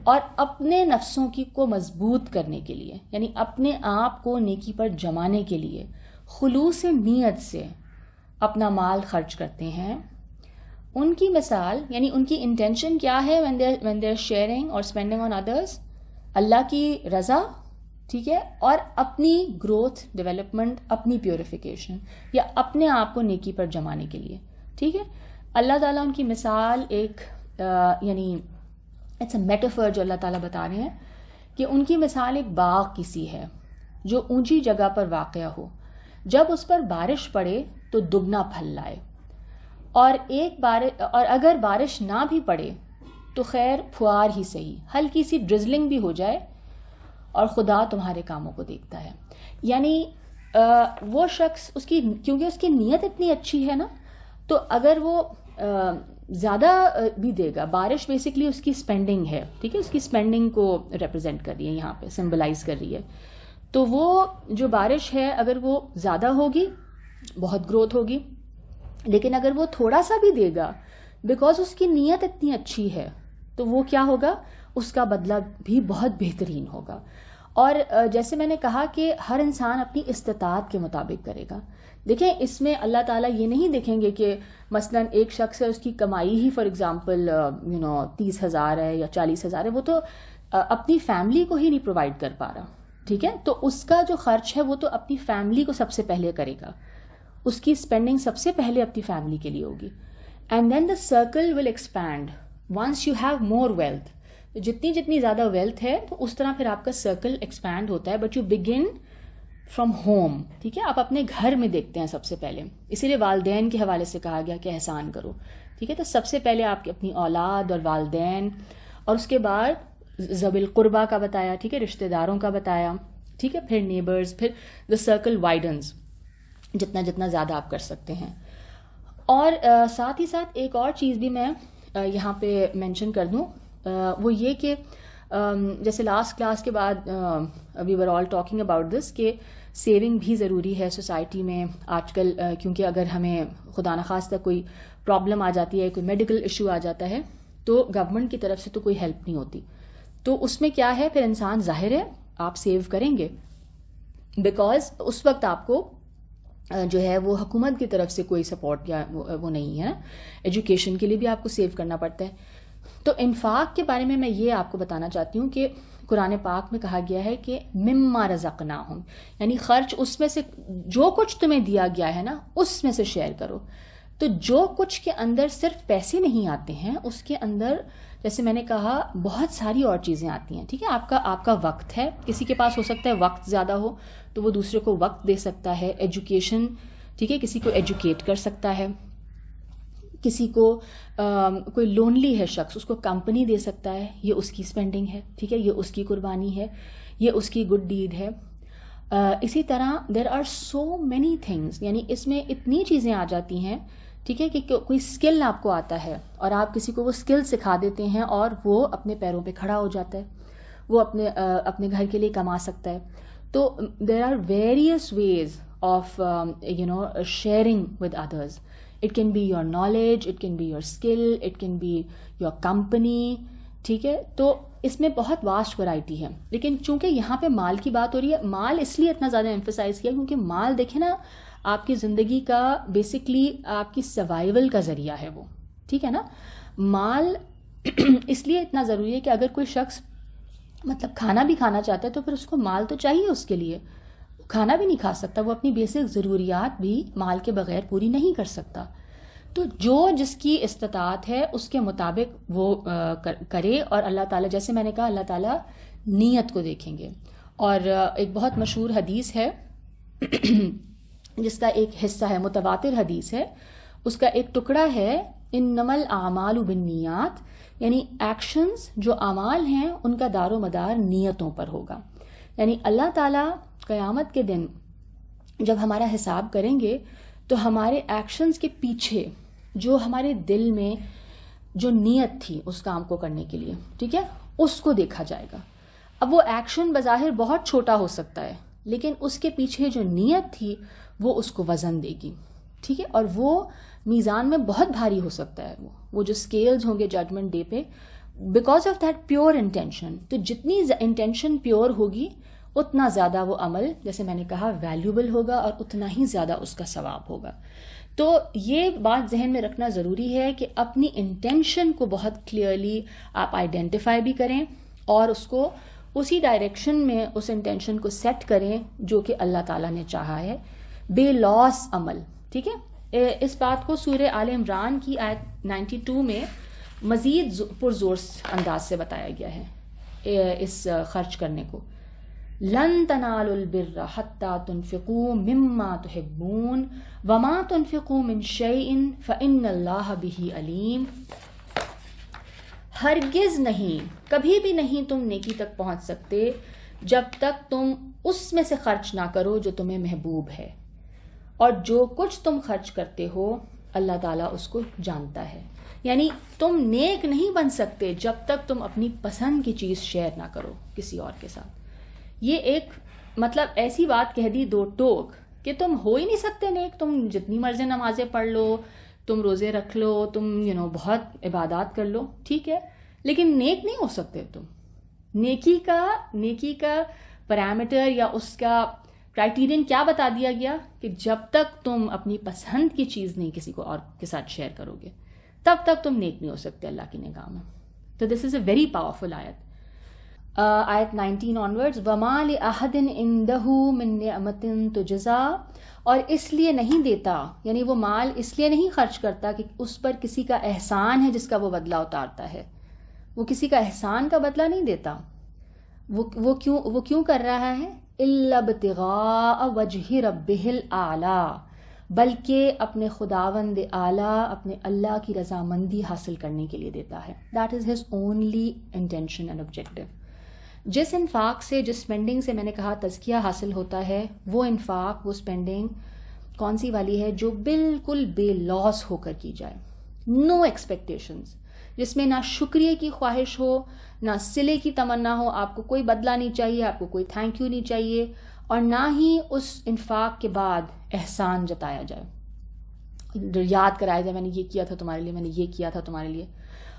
اور اپنے نفسوں کو مضبوط کرنے کے لیے, یعنی اپنے آپ کو نیکی پر جمانے کے لیے خلوص نیت سے اپنا مال خرچ کرتے ہیں, ان کی مثال, یعنی ان کی انٹینشن کیا ہے when they are sharing or spending on others, اللہ کی رضا, ٹھیک ہے, اور اپنی گروتھ, ڈیولپمنٹ, اپنی پیوریفیکیشن یا اپنے آپ کو نیکی پر جمانے کے لیے. ٹھیک ہے, اللہ تعالیٰ ان کی مثال ایک یعنی اٹس اے میٹافر جو اللہ تعالیٰ بتا رہے ہیں کہ ان کی مثال ایک باغ کی سی ہے جو اونچی جگہ پر واقع ہو, جب اس پر بارش پڑے تو دگنا پھل لائے, اور اگر بارش نہ بھی پڑے تو خیر پھوار ہی صحیح, ہلکی سی ڈرزلنگ بھی ہو جائے, اور خدا تمہارے کاموں کو دیکھتا ہے. یعنی وہ شخص کیونکہ اس کی نیت اتنی اچھی ہے نا, تو اگر وہ زیادہ بھی دے گا, بارش بیسکلی اس کی اسپینڈنگ ہے, ٹھیک ہے, اس کی اسپینڈنگ کو ریپرزینٹ کر رہی ہے, یہاں پہ سمبلائز کر رہی ہے, تو وہ جو بارش ہے اگر وہ زیادہ ہوگی بہت گروتھ ہوگی, لیکن اگر وہ تھوڑا سا بھی دے گا بیکاز اس کی نیت اتنی اچھی ہے تو وہ کیا ہوگا, اس کا بدلہ بھی بہت بہترین ہوگا. اور جیسے میں نے کہا کہ ہر انسان اپنی استطاعت کے مطابق کرے گا. دیکھیں اس میں اللہ تعالیٰ یہ نہیں دیکھیں گے کہ مثلاً ایک شخص ہے اس کی کمائی ہی فار ایگزامپل 30,000 ہے یا 40,000 ہے, وہ تو اپنی فیملی کو ہی نہیں پرووائڈ کر پا رہا, ٹھیک ہے, تو اس کا جو خرچ ہے وہ تو اپنی فیملی کو سب سے پہلے کرے گا, اس کی اسپینڈنگ سب سے پہلے اپنی فیملی کے لیے ہوگی. And then the circle will expand once you have more wealth. جتنی زیادہ ویلتھ ہے تو اس طرح پھر آپ کا سرکل ایکسپینڈ ہوتا ہے, but you begin from home, ٹھیک ہے, آپ اپنے گھر میں دیکھتے ہیں سب سے پہلے, اسی لیے والدین کے حوالے سے کہا گیا کہ احسان کرو, ٹھیک ہے, تو سب سے پہلے آپ کی اپنی اولاد اور والدین, اور اس کے بعد ذوی القربہ کا بتایا, ٹھیک ہے, رشتہ داروں کا بتایا, ٹھیک ہے, پھر نیبرز, پھر دا سرکل وائڈنز جتنا زیادہ آپ کر سکتے ہیں. اور ساتھ ہی ساتھ ایک اور چیز بھی میں یہاں پہ مینشن کر دوں, وہ یہ کہ جیسے لاسٹ کلاس کے بعد وی ور آل ٹاکنگ اباؤٹ دس کہ سیونگ بھی ضروری ہے سوسائٹی میں آج کل, کیونکہ اگر ہمیں خدا نخواستہ کوئی پرابلم آ جاتی ہے, کوئی میڈیکل ایشو آ جاتا ہے, تو گورنمنٹ کی طرف سے تو کوئی ہیلپ نہیں ہوتی. تو اس میں کیا ہے, پھر انسان ظاہر ہے آپ سیو کریں گے, بیکاز اس وقت آپ کو جو ہے وہ حکومت کی طرف سے کوئی سپورٹ یا وہ نہیں ہے. ایجوکیشن کے لیے بھی آپ کو سیو کرنا پڑتا ہے. تو انفاق کے بارے میں یہ آپ کو بتانا چاہتی ہوں کہ قرآن پاک میں کہا گیا ہے کہ مما رزقناہم, یعنی خرچ اس میں سے جو کچھ تمہیں دیا گیا ہے نا اس میں سے شیئر کرو. تو جو کچھ کے اندر صرف پیسے نہیں آتے ہیں, اس کے اندر جیسے میں نے کہا بہت ساری اور چیزیں آتی ہیں, ٹھیک ہے. آپ کا وقت ہے, کسی کے پاس ہو سکتا ہے وقت زیادہ ہو تو وہ دوسرے کو وقت دے سکتا ہے. ایجوکیشن, ٹھیک ہے, کسی کو ایجوکیٹ کر سکتا ہے, کسی کو کوئی لونلی ہے شخص, اس کو کمپنی دے سکتا ہے, یہ اس کی اسپینڈنگ ہے, ٹھیک ہے, یہ اس کی قربانی ہے, یہ اس کی گڈ ڈیڈ ہے. اسی طرح there are so many things, یعنی اس میں اتنی چیزیں آ جاتی ہیں, ٹھیک ہے, کہ کوئی اسکل آپ کو آتا ہے اور آپ کسی کو وہ اسکل سکھا دیتے ہیں اور وہ اپنے پیروں پہ کھڑا ہو جاتا ہے, وہ اپنے گھر کے لیے کما سکتا ہے. تو there are various ways of sharing with others. It can be your knowledge, it can be your skill, it can be your company, ٹھیک ہے. تو اس میں بہت واسٹ ورائٹی ہے, لیکن چونکہ یہاں پہ مال کی بات ہو رہی ہے, مال اس لیے اتنا زیادہ ایمفسائز کیا کیونکہ مال دیکھیں نا آپ کی زندگی کا بیسکلی آپ کی سروائیول کا ذریعہ ہے وہ, ٹھیک ہے نا. مال اس لیے اتنا ضروری ہے کہ اگر کوئی شخص مطلب کھانا بھی کھانا چاہتا ہے تو پھر اس کو مال تو چاہیے اس کے لیے, کھانا بھی نہیں کھا سکتا, وہ اپنی بیسک ضروریات بھی مال کے بغیر پوری نہیں کر سکتا. تو جو جس کی استطاعت ہے اس کے مطابق وہ کرے, اور اللہ تعالیٰ, جیسے میں نے کہا, اللہ تعالیٰ نیت کو دیکھیں گے. اور ایک بہت مشہور حدیث ہے جس کا ایک حصہ ہے, متواتر حدیث ہے, اس کا ایک ٹکڑا ہے انما الاعمال بالنیات, یعنی ایکشنز جو اعمال ہیں ان کا دار و مدار نیتوں پر ہوگا. یعنی اللہ تعالیٰ قیامت کے دن جب ہمارا حساب کریں گے تو ہمارے ایکشنز کے پیچھے جو ہمارے دل میں جو نیت تھی اس کام کو کرنے کے لیے, ٹھیک ہے, اس کو دیکھا جائے گا. اب وہ ایکشن بظاہر بہت چھوٹا ہو سکتا ہے, لیکن اس کے پیچھے جو نیت تھی وہ اس کو وزن دے گی, ٹھیک ہے, اور وہ میزان میں بہت بھاری ہو سکتا ہے. وہ جو اسکیلز ہوں گے ججمنٹ ڈے پہ, because of that pure intention. تو جتنی انٹینشن پیور ہوگی اتنا زیادہ وہ عمل, جیسے میں نے کہا, ویلیوبل ہوگا اور اتنا ہی زیادہ اس کا ثواب ہوگا. تو یہ بات ذہن میں رکھنا ضروری ہے کہ اپنی انٹینشن کو بہت کلیئرلی آپ آئیڈینٹیفائی بھی کریں اور اس کو اسی ڈائریکشن میں اس انٹینشن کو سیٹ کریں جو کہ اللہ تعالیٰ نے چاہا ہے, بے لاس عمل, ٹھیک ہے. اس بات کو سورہ آل عمران کی آیت 92 میں مزید پرزور انداز سے بتایا گیا ہے اس خرچ کرنے کو. لن تنالوا البر حتى تنفقوا مما تحبون وما تنفقوا من شيء فإن الله به عليم. ہرگز نہیں, کبھی بھی نہیں تم نیکی تک پہنچ سکتے جب تک تم اس میں سے خرچ نہ کرو جو تمہیں محبوب ہے, اور جو کچھ تم خرچ کرتے ہو اللہ تعالیٰ اس کو جانتا ہے. یعنی تم نیک نہیں بن سکتے جب تک تم اپنی پسند کی چیز شیئر نہ کرو کسی اور کے ساتھ. یہ ایک مطلب ایسی بات کہہ دی دو ٹوک کہ تم ہو ہی نہیں سکتے نیک. تم جتنی مرضی نمازیں پڑھ لو, تم روزے رکھ لو, تم بہت عبادات کر لو, ٹھیک ہے, لیکن نیک نہیں ہو سکتے تم. نیکی کا پیرامیٹر یا اس کا کرائٹیرین کیا بتا دیا گیا کہ جب تک تم اپنی پسند کی چیز نہیں کسی کو اور کے ساتھ شیئر کرو گے تب تک تم نیک نہیں ہو سکتے اللہ کی نگاہ میں. تو this is a very powerful آیت. آیت 19 آنورڈز وَمَا لِأَحَدٍ عِندَهُ مِن نِعْمَةٍ تُجْزَىٰ, اور اس لیے نہیں دیتا, یعنی وہ مال اس لیے نہیں خرچ کرتا کہ اس پر کسی کا احسان ہے جس کا وہ بدلہ اتارتا ہے. وہ کسی کا احسان کا بدلہ نہیں دیتا. وہ کیوں کر رہا ہے؟ إِلَّا ابْتِغَاءَ وَجْهِ رَبِّهِ الْأَعْلَىٰ, بلکہ اپنے خداوند اعلیٰ, اپنے اللہ کی رضامندی حاصل کرنے کے لیے دیتا ہے. That is his only intention and objective. جس انفاق سے, جس اسپینڈنگ سے میں نے کہا تزکیہ حاصل ہوتا ہے, وہ انفاق, وہ اسپینڈنگ کون سی والی ہے؟ جو بالکل بے لوس ہو کر کی جائے, نو ایکسپیکٹیشنز, جس میں نہ شکریہ کی خواہش ہو, نہ صلے کی تمنا ہو, آپ کو کوئی بدلہ نہیں چاہیے, آپ کو کوئی تھینک یو نہیں چاہیے, اور نہ ہی اس انفاق کے بعد احسان جتایا جائے, یاد کرایا جائے میں نے یہ کیا تھا تمہارے لیے, میں نے یہ کیا تھا تمہارے لیے,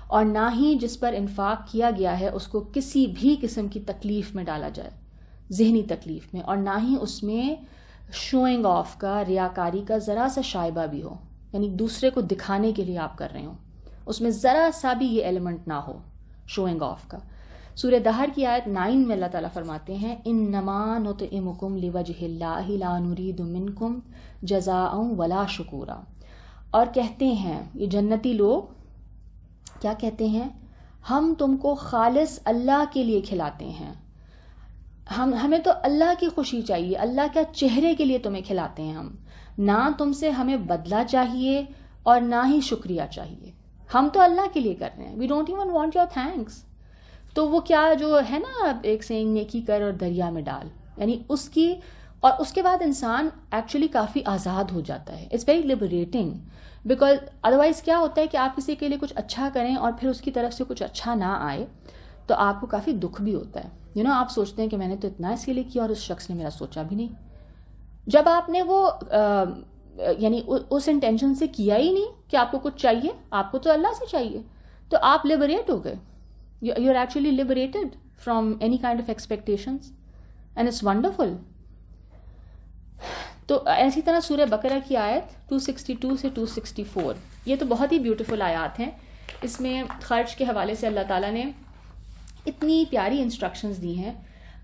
اور نہ ہی جس پر انفاق کیا گیا ہے اس کو کسی بھی قسم کی تکلیف میں ڈالا جائے, ذہنی تکلیف میں, اور نہ ہی اس میں شوئنگ آف کا, ریاکاری کا ذرا سا شائبہ بھی ہو, یعنی دوسرے کو دکھانے کے لیے آپ کر رہے ہوں, اس میں ذرا سا بھی یہ ایلیمنٹ نہ ہو شوئنگ آف کا. سورہ دہر کی آیت 9 میں اللہ تعالیٰ فرماتے ہیں انما نطعمکم لوجہ اللہ لا نرید منکم جزاء ولا شکورا, اور کہتے ہیں یہ جنتی لوگ کیا کہتے ہیں؟ ہم تم کو خالص اللہ کے لیے کھلاتے ہیں, ہمیں تو اللہ کی خوشی چاہیے, اللہ کا چہرے کے لیے تمہیں کھلاتے ہیں ہم, نہ تم سے ہمیں بدلہ چاہیے اور نہ ہی شکریہ چاہیے, ہم تو اللہ کے لیے کر رہے ہیں, we don't even want your thanks. تو وہ کیا جو ہے نا ایک سینگ نیکی کر اور دریا میں ڈال, یعنی اس کی, اور اس کے بعد انسان ایکچولی کافی آزاد ہو جاتا ہے. It's very liberating, because otherwise کیا ہوتا ہے کہ آپ کسی کے لیے کچھ اچھا کریں اور پھر اس کی طرف سے کچھ اچھا نہ آئے تو آپ کو کافی دکھ بھی ہوتا ہے. آپ سوچتے ہیں کہ میں نے تو اتنا اس کے لیے کیا اور اس شخص نے میرا سوچا بھی نہیں. جب آپ نے وہ یعنی اس انٹینشن سے کیا ہی نہیں کہ آپ کو کچھ چاہیے, آپ کو تو اللہ سے چاہیے, تو آپ لبریٹ ہو گئے. You are actually liberated from any kind of expectations and it's wonderful. تو اسی طرح سورہ بقرہ کی آیت 262 سے 264, یہ تو بہت ہی بیوٹیفل آیات ہیں. اس میں خرچ کے حوالے سے اللہ تعالیٰ نے اتنی پیاری انسٹرکشنز دی ہیں.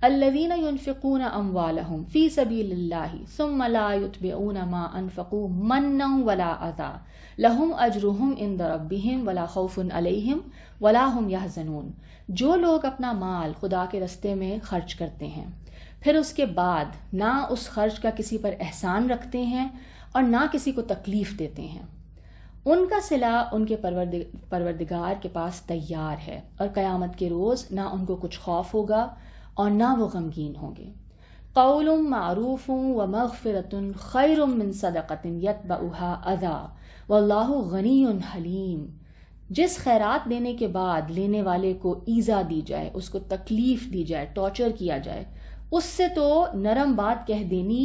الذین ينفقون اموالهم فی سبیل اللہ ثم لا یتبعون ما انفقوا منا ولا اذى لهم اجرهم عند ربهم ولا خوف علیہم ولا هم يحزنون. جو لوگ اپنا مال خدا کے راستے میں خرچ کرتے ہیں پھر اس کے بعد نہ اس خرچ کا کسی پر احسان رکھتے ہیں اور نہ کسی کو تکلیف دیتے ہیں, ان کا صلہ ان کے پروردگار کے پاس تیار ہے, اور قیامت کے روز نہ ان کو کچھ خوف ہوگا اور نہ وہ غمگین ہوں گے. قول معروف ومغفرۃ خیر من صدقۃ یتبعها اذی واللہ غنی حلیم. جس خیرات دینے کے بعد لینے والے کو ایذا دی جائے, اس کو تکلیف دی جائے, ٹارچر کیا جائے, اس سے تو نرم بات کہہ دینی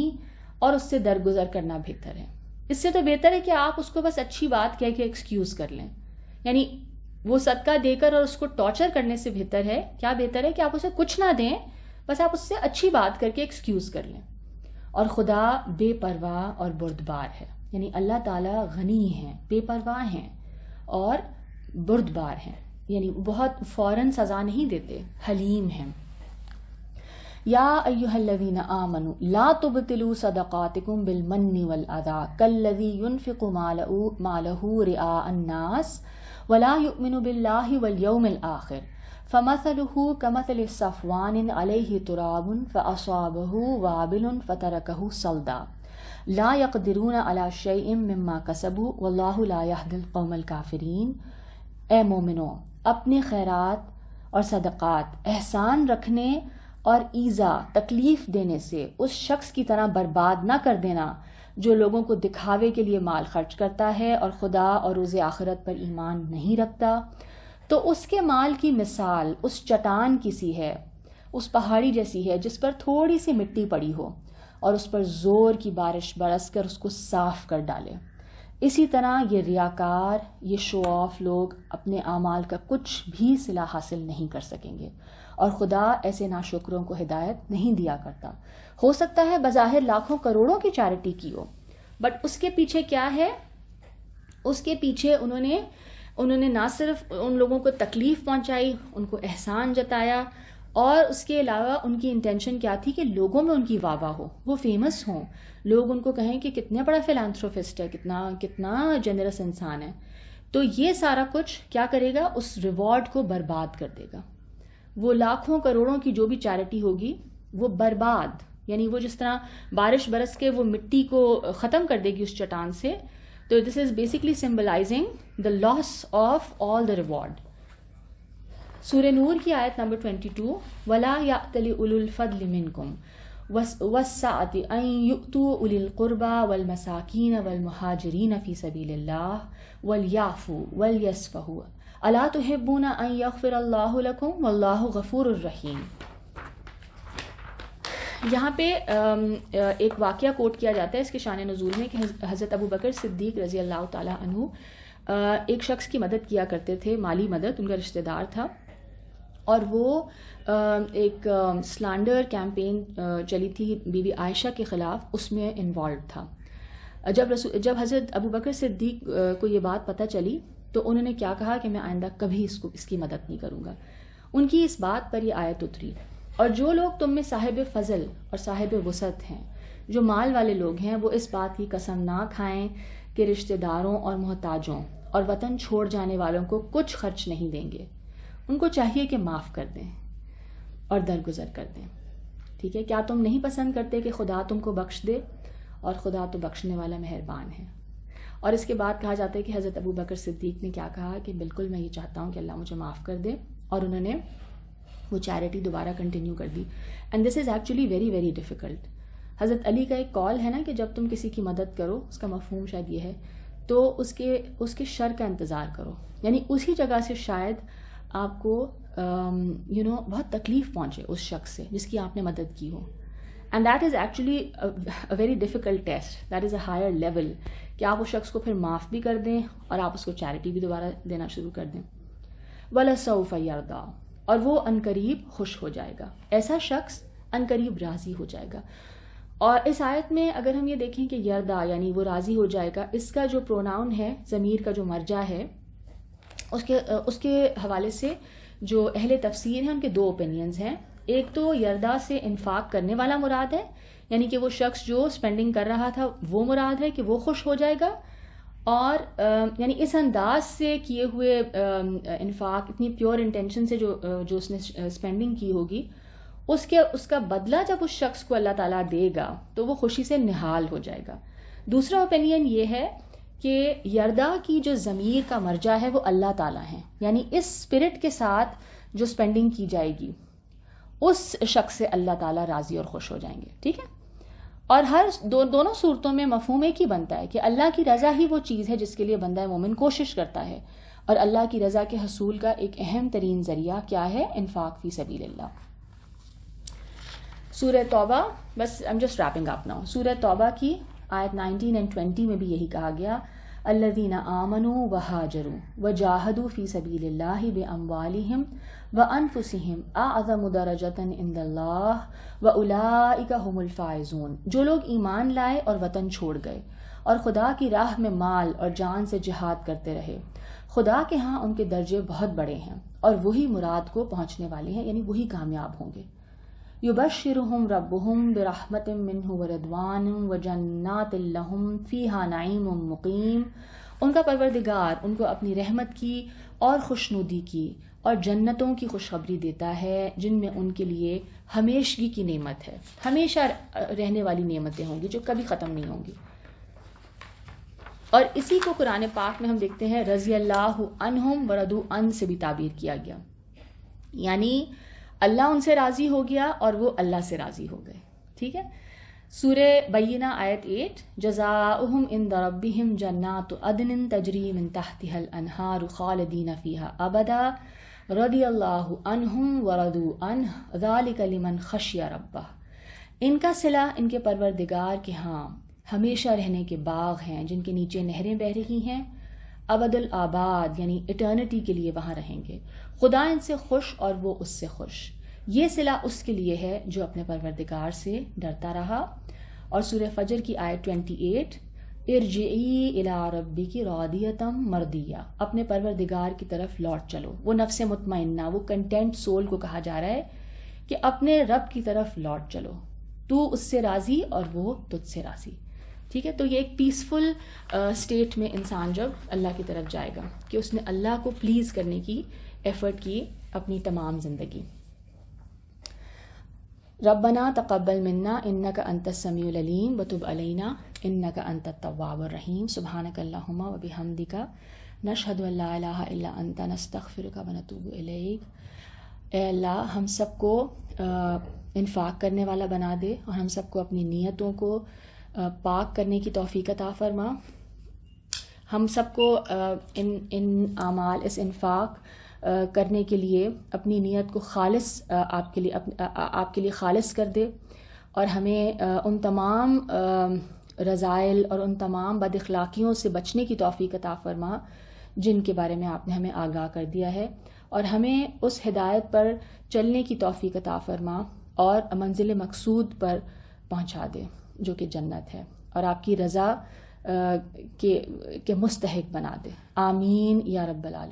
اور اس سے درگزر کرنا بہتر ہے. اس سے تو بہتر ہے کہ آپ اس کو بس اچھی بات کہہ کے ایکسکیوز کر لیں. یعنی وہ صدقہ دے کر اور اس کو ٹارچر کرنے سے بہتر ہے, کیا بہتر ہے کہ آپ اسے کچھ نہ دیں, بس آپ اس سے اچھی بات کر کے ایکسکیوز کر لیں. اور خدا بے پرواہ اور بردبار ہے, یعنی اللہ تعالیٰ غنی ہیں, بے پرواہ ہیں اور بردبار ہیں, یعنی بہت فوراً سزا نہیں دیتے, حلیم ہیں. یا ایھا الذین آمنوا لا تبطلوا صدقاتکم بالمن والاذی کالذی ينفق مالہ رئاء الناس ولا یؤمن باللہ والیوم الآخر فمثلہ کمثل صفوان علیہ تراب فاصابہ وابل فترکہ صلدا لا یقدرون علی شیء مما کسبوا واللہ لا یہدی القوم الکافرین. اے مومنو, اپنے خیرات اور صدقات احسان رکھنے اور ایذا تکلیف دینے سے اس شخص کی طرح برباد نہ کر دینا جو لوگوں کو دکھاوے کے لیے مال خرچ کرتا ہے اور خدا اور روز آخرت پر ایمان نہیں رکھتا. تو اس کے مال کی مثال اس چٹان کی سی ہے, اس پہاڑی جیسی ہے جس پر تھوڑی سی مٹی پڑی ہو اور اس پر زور کی بارش برس کر اس کو صاف کر ڈالے. اسی طرح یہ ریاکار، یہ شو آف لوگ اپنے اعمال کا کچھ بھی صلہ حاصل نہیں کر سکیں گے، اور خدا ایسے ناشکروں کو ہدایت نہیں دیا کرتا۔ ہو سکتا ہے بظاہر لاکھوں کروڑوں کی چیریٹی کی ہو، بٹ اس کے پیچھے کیا ہے؟ اس کے پیچھے انہوں نے نہ صرف ان لوگوں کو تکلیف پہنچائی، ان کو احسان جتایا، اور اس کے علاوہ ان کی انٹینشن کیا تھی کہ لوگوں میں ان کی واہ واہ ہو، وہ فیمس ہوں، لوگ ان کو کہیں کہ کتنا بڑا فیلانتھروپسٹ ہے، کتنا جنرس انسان ہے۔ تو یہ سارا کچھ کیا کرے گا؟ اس ریوارڈ کو برباد کر دے گا۔ وہ لاکھوں کروڑوں کی جو بھی چیریٹی ہوگی وہ برباد، یعنی وہ جس طرح بارش برس کے وہ مٹی کو ختم کر دے گی اس چٹان سے، تو this is basically symbolising the loss of all the reward. سورہ نور کی آیت نمبر 22، وَلَا يَأْتَلِ أُولُو الْفَضْلِ مِنْكُمْ وَالسَّعَةِ أَنْ يُؤْتُوا أُولِي الْقُرْبَى وَالْمَسَاكِينَ وَالْمُهَاجِرِينَ فِي سَبِيلِ اللَّهِ وَلْيَعْفُوا وَلْيَصْفَحُوا أَلَا تُحِبُّونَ أَنْ يَغْفِرَ اللَّهُ لَكُمْ وَاللَّهُ غَفُورٌ رَحِيمٌ۔ یہاں پہ ایک واقعہ کوٹ کیا جاتا ہے اس کے شان نزول میں کہ حضرت ابو بکر صدیق رضی اللہ تعالیٰ عنہ ایک شخص کی مدد کیا کرتے تھے، مالی مدد، ان کا رشتہ دار تھا، اور وہ ایک سلانڈر کیمپین چلی تھی بی بی عائشہ کے خلاف، اس میں انوالو تھا۔ جب حضرت ابو بکر صدیق کو یہ بات پتہ چلی تو انہوں نے کیا کہا کہ میں آئندہ کبھی اس کی مدد نہیں کروں گا۔ ان کی اس بات پر یہ آیت اتری، اور جو لوگ تم میں صاحب فضل اور صاحب وسعت ہیں، جو مال والے لوگ ہیں، وہ اس بات کی قسم نہ کھائیں کہ رشتہ داروں اور محتاجوں اور وطن چھوڑ جانے والوں کو کچھ خرچ نہیں دیں گے۔ ان کو چاہیے کہ معاف کر دیں اور درگزر کر دیں۔ ٹھیک ہے، کیا تم نہیں پسند کرتے کہ خدا تم کو بخش دے؟ اور خدا تو بخشنے والا مہربان ہے۔ اور اس کے بعد کہا جاتا ہے کہ حضرت ابو بکر صدیق نے کیا کہا کہ بالکل میں یہ چاہتا ہوں کہ اللہ مجھے معاف کر دے، اور انہوں نے وہ چیریٹی دوبارہ کنٹینیو کر دی۔ And this is actually very very difficult. حضرت علی کا ایک کال ہے نا کہ جب تم کسی کی مدد کرو، اس کا مفہوم شاید یہ ہے، تو اس کے شر کا انتظار کرو، یعنی اسی جگہ سے شاید آپ کو بہت تکلیف پہنچے اس شخص سے جس کی آپ نے مدد کی ہو۔ And that is actually a very difficult test, that is a higher level, کہ آپ اس شخص کو پھر معاف بھی کر دیں اور آپ اس کو چیریٹی بھی دوبارہ دینا شروع کر دیں۔ وَلَسَوْفَ يَرْضَىٰ، اور وہ عنقریب خوش ہو جائے گا، ایسا شخص عنقریب راضی ہو جائے گا۔ اور اس آیت میں اگر ہم یہ دیکھیں کہ یردا یعنی وہ راضی ہو جائے گا، اس کا جو پروناؤن ہے، ضمیر کا جو مرجع ہے، اس کے حوالے سے جو اہل تفسیر ہیں ان کے دو اوپینینز ہیں۔ ایک تو یردا سے انفاق کرنے والا مراد ہے، یعنی کہ وہ شخص جو اسپینڈنگ کر رہا تھا وہ مراد ہے کہ وہ خوش ہو جائے گا، اور یعنی اس انداز سے کیے ہوئے انفاق، اتنی پیور انٹینشن سے جو اس نے اسپینڈنگ کی ہوگی، اس کا بدلہ جب اس شخص کو اللہ تعالیٰ دے گا تو وہ خوشی سے نہال ہو جائے گا۔ دوسرا اوپینین یہ ہے کہ یردا کی جو ضمیر کا مرجع ہے وہ اللہ تعالیٰ ہیں، یعنی اس اسپرٹ کے ساتھ جو اسپینڈنگ کی جائے گی اس شخص سے اللہ تعالیٰ راضی اور خوش ہو جائیں گے۔ ٹھیک ہے، اور دونوں صورتوں میں مفہوم ایک ہی بنتا ہے کہ اللہ کی رضا ہی وہ چیز ہے جس کے لیے بندہ مومن کوشش کرتا ہے، اور اللہ کی رضا کے حصول کا ایک اہم ترین ذریعہ کیا ہے؟ انفاق فی سبیل اللہ۔ سورہ توبہ، بس I'm just wrapping up now، سورہ توبہ کی آیت 19 and 20 میں بھی یہی کہا گیا، الذین آمنوا وہاجروا وجاہدوا فی سبیل اللہ باموالہم وانفسہم اعظم درجۃ عند اللہ واولئک ھم الفائزون۔ جو لوگ ایمان لائے اور وطن چھوڑ گئے اور خدا کی راہ میں مال اور جان سے جہاد کرتے رہے، خدا کے ہاں ان کے درجے بہت بڑے ہیں، اور وہی مراد کو پہنچنے والے ہیں، یعنی وہی کامیاب ہوں گے۔ یبشرہم ربہم برحمت منہ ورضوان وجنات لہم فیہا نعیم مقیم۔ ان کا پروردگار ان کو اپنی رحمت کی اور خوشنودی کی اور جنتوں کی خوشخبری دیتا ہے جن میں ان کے لیے ہمیشگی کی نعمت ہے، ہمیشہ رہنے والی نعمتیں ہوں گی جو کبھی ختم نہیں ہوں گی۔ اور اسی کو قرآن پاک میں ہم دیکھتے ہیں رضی اللہ عنہم ورضوا عنہ سے بھی تعبیر کیا گیا، یعنی اللہ ان سے راضی ہو گیا اور وہ اللہ سے راضی ہو گئے۔ ٹھیک ہے، سورہ بینہ آیت 8، جزاؤہم عند ربہم جنات عدن تجری من تحتها الانہار خالدین فیہا ابدا رضی اللہ عنہم ورضوا عنہ ذالک لمن خشی ربہ۔ ان کا صلہ ان کے پروردگار کے ہاں ہمیشہ رہنے کے باغ ہیں جن کے نیچے نہریں بہہ رہی ہیں، ابد الآباد یعنی ایٹرنٹی کے لیے وہاں رہیں گے۔ خدا ان سے خوش اور وہ اس سے خوش۔ یہ صلہ اس کے لیے ہے جو اپنے پروردگار سے ڈرتا رہا۔ اور سورہ فجر کی آیت 28، ارجعی الی ربک راضیۃ مرضیہ، اپنے پروردگار کی طرف لوٹ چلو۔ وہ نفس مطمئنہ، وہ کنٹینٹ سول کو کہا جا رہا ہے کہ اپنے رب کی طرف لوٹ چلو، تو اس سے راضی اور وہ تجھ سے راضی۔ ٹھیک ہے، تو یہ ایک پیسفل اسٹیٹ میں انسان جب اللہ کی طرف جائے گا کہ اس نے اللہ کو پلیز کرنے کی ایفرٹ کی اپنی تمام زندگی۔ ربنا تقبل منا انک انت السمیع العلیم وتب علینا انک انت التواب الرحیم، سبحانک اللہم وبحمدک نشہد ان لا الہ الا انت نستغفرک ونتوب الیک۔ اے اللہ ہم سب کو انفاق کرنے والا بنا دے اور ہم سب کو اپنی نیتوں کو پاک کرنے کی توفیق عطا فرما۔ ہم سب کو ان اعمال، اس انفاق کرنے کے لیے اپنی نیت کو خالص آپ کے لیے خالص کر دے، اور ہمیں ان تمام رذائل اور ان تمام بد اخلاقیوں سے بچنے کی توفیق عطا فرما جن کے بارے میں آپ نے ہمیں آگاہ کر دیا ہے، اور ہمیں اس ہدایت پر چلنے کی توفیق عطا فرما اور منزل مقصود پر پہنچا دے جو کہ جنت ہے، اور آپ کی رضا کے مستحق بنا دے۔ آمین یا رب العالمین۔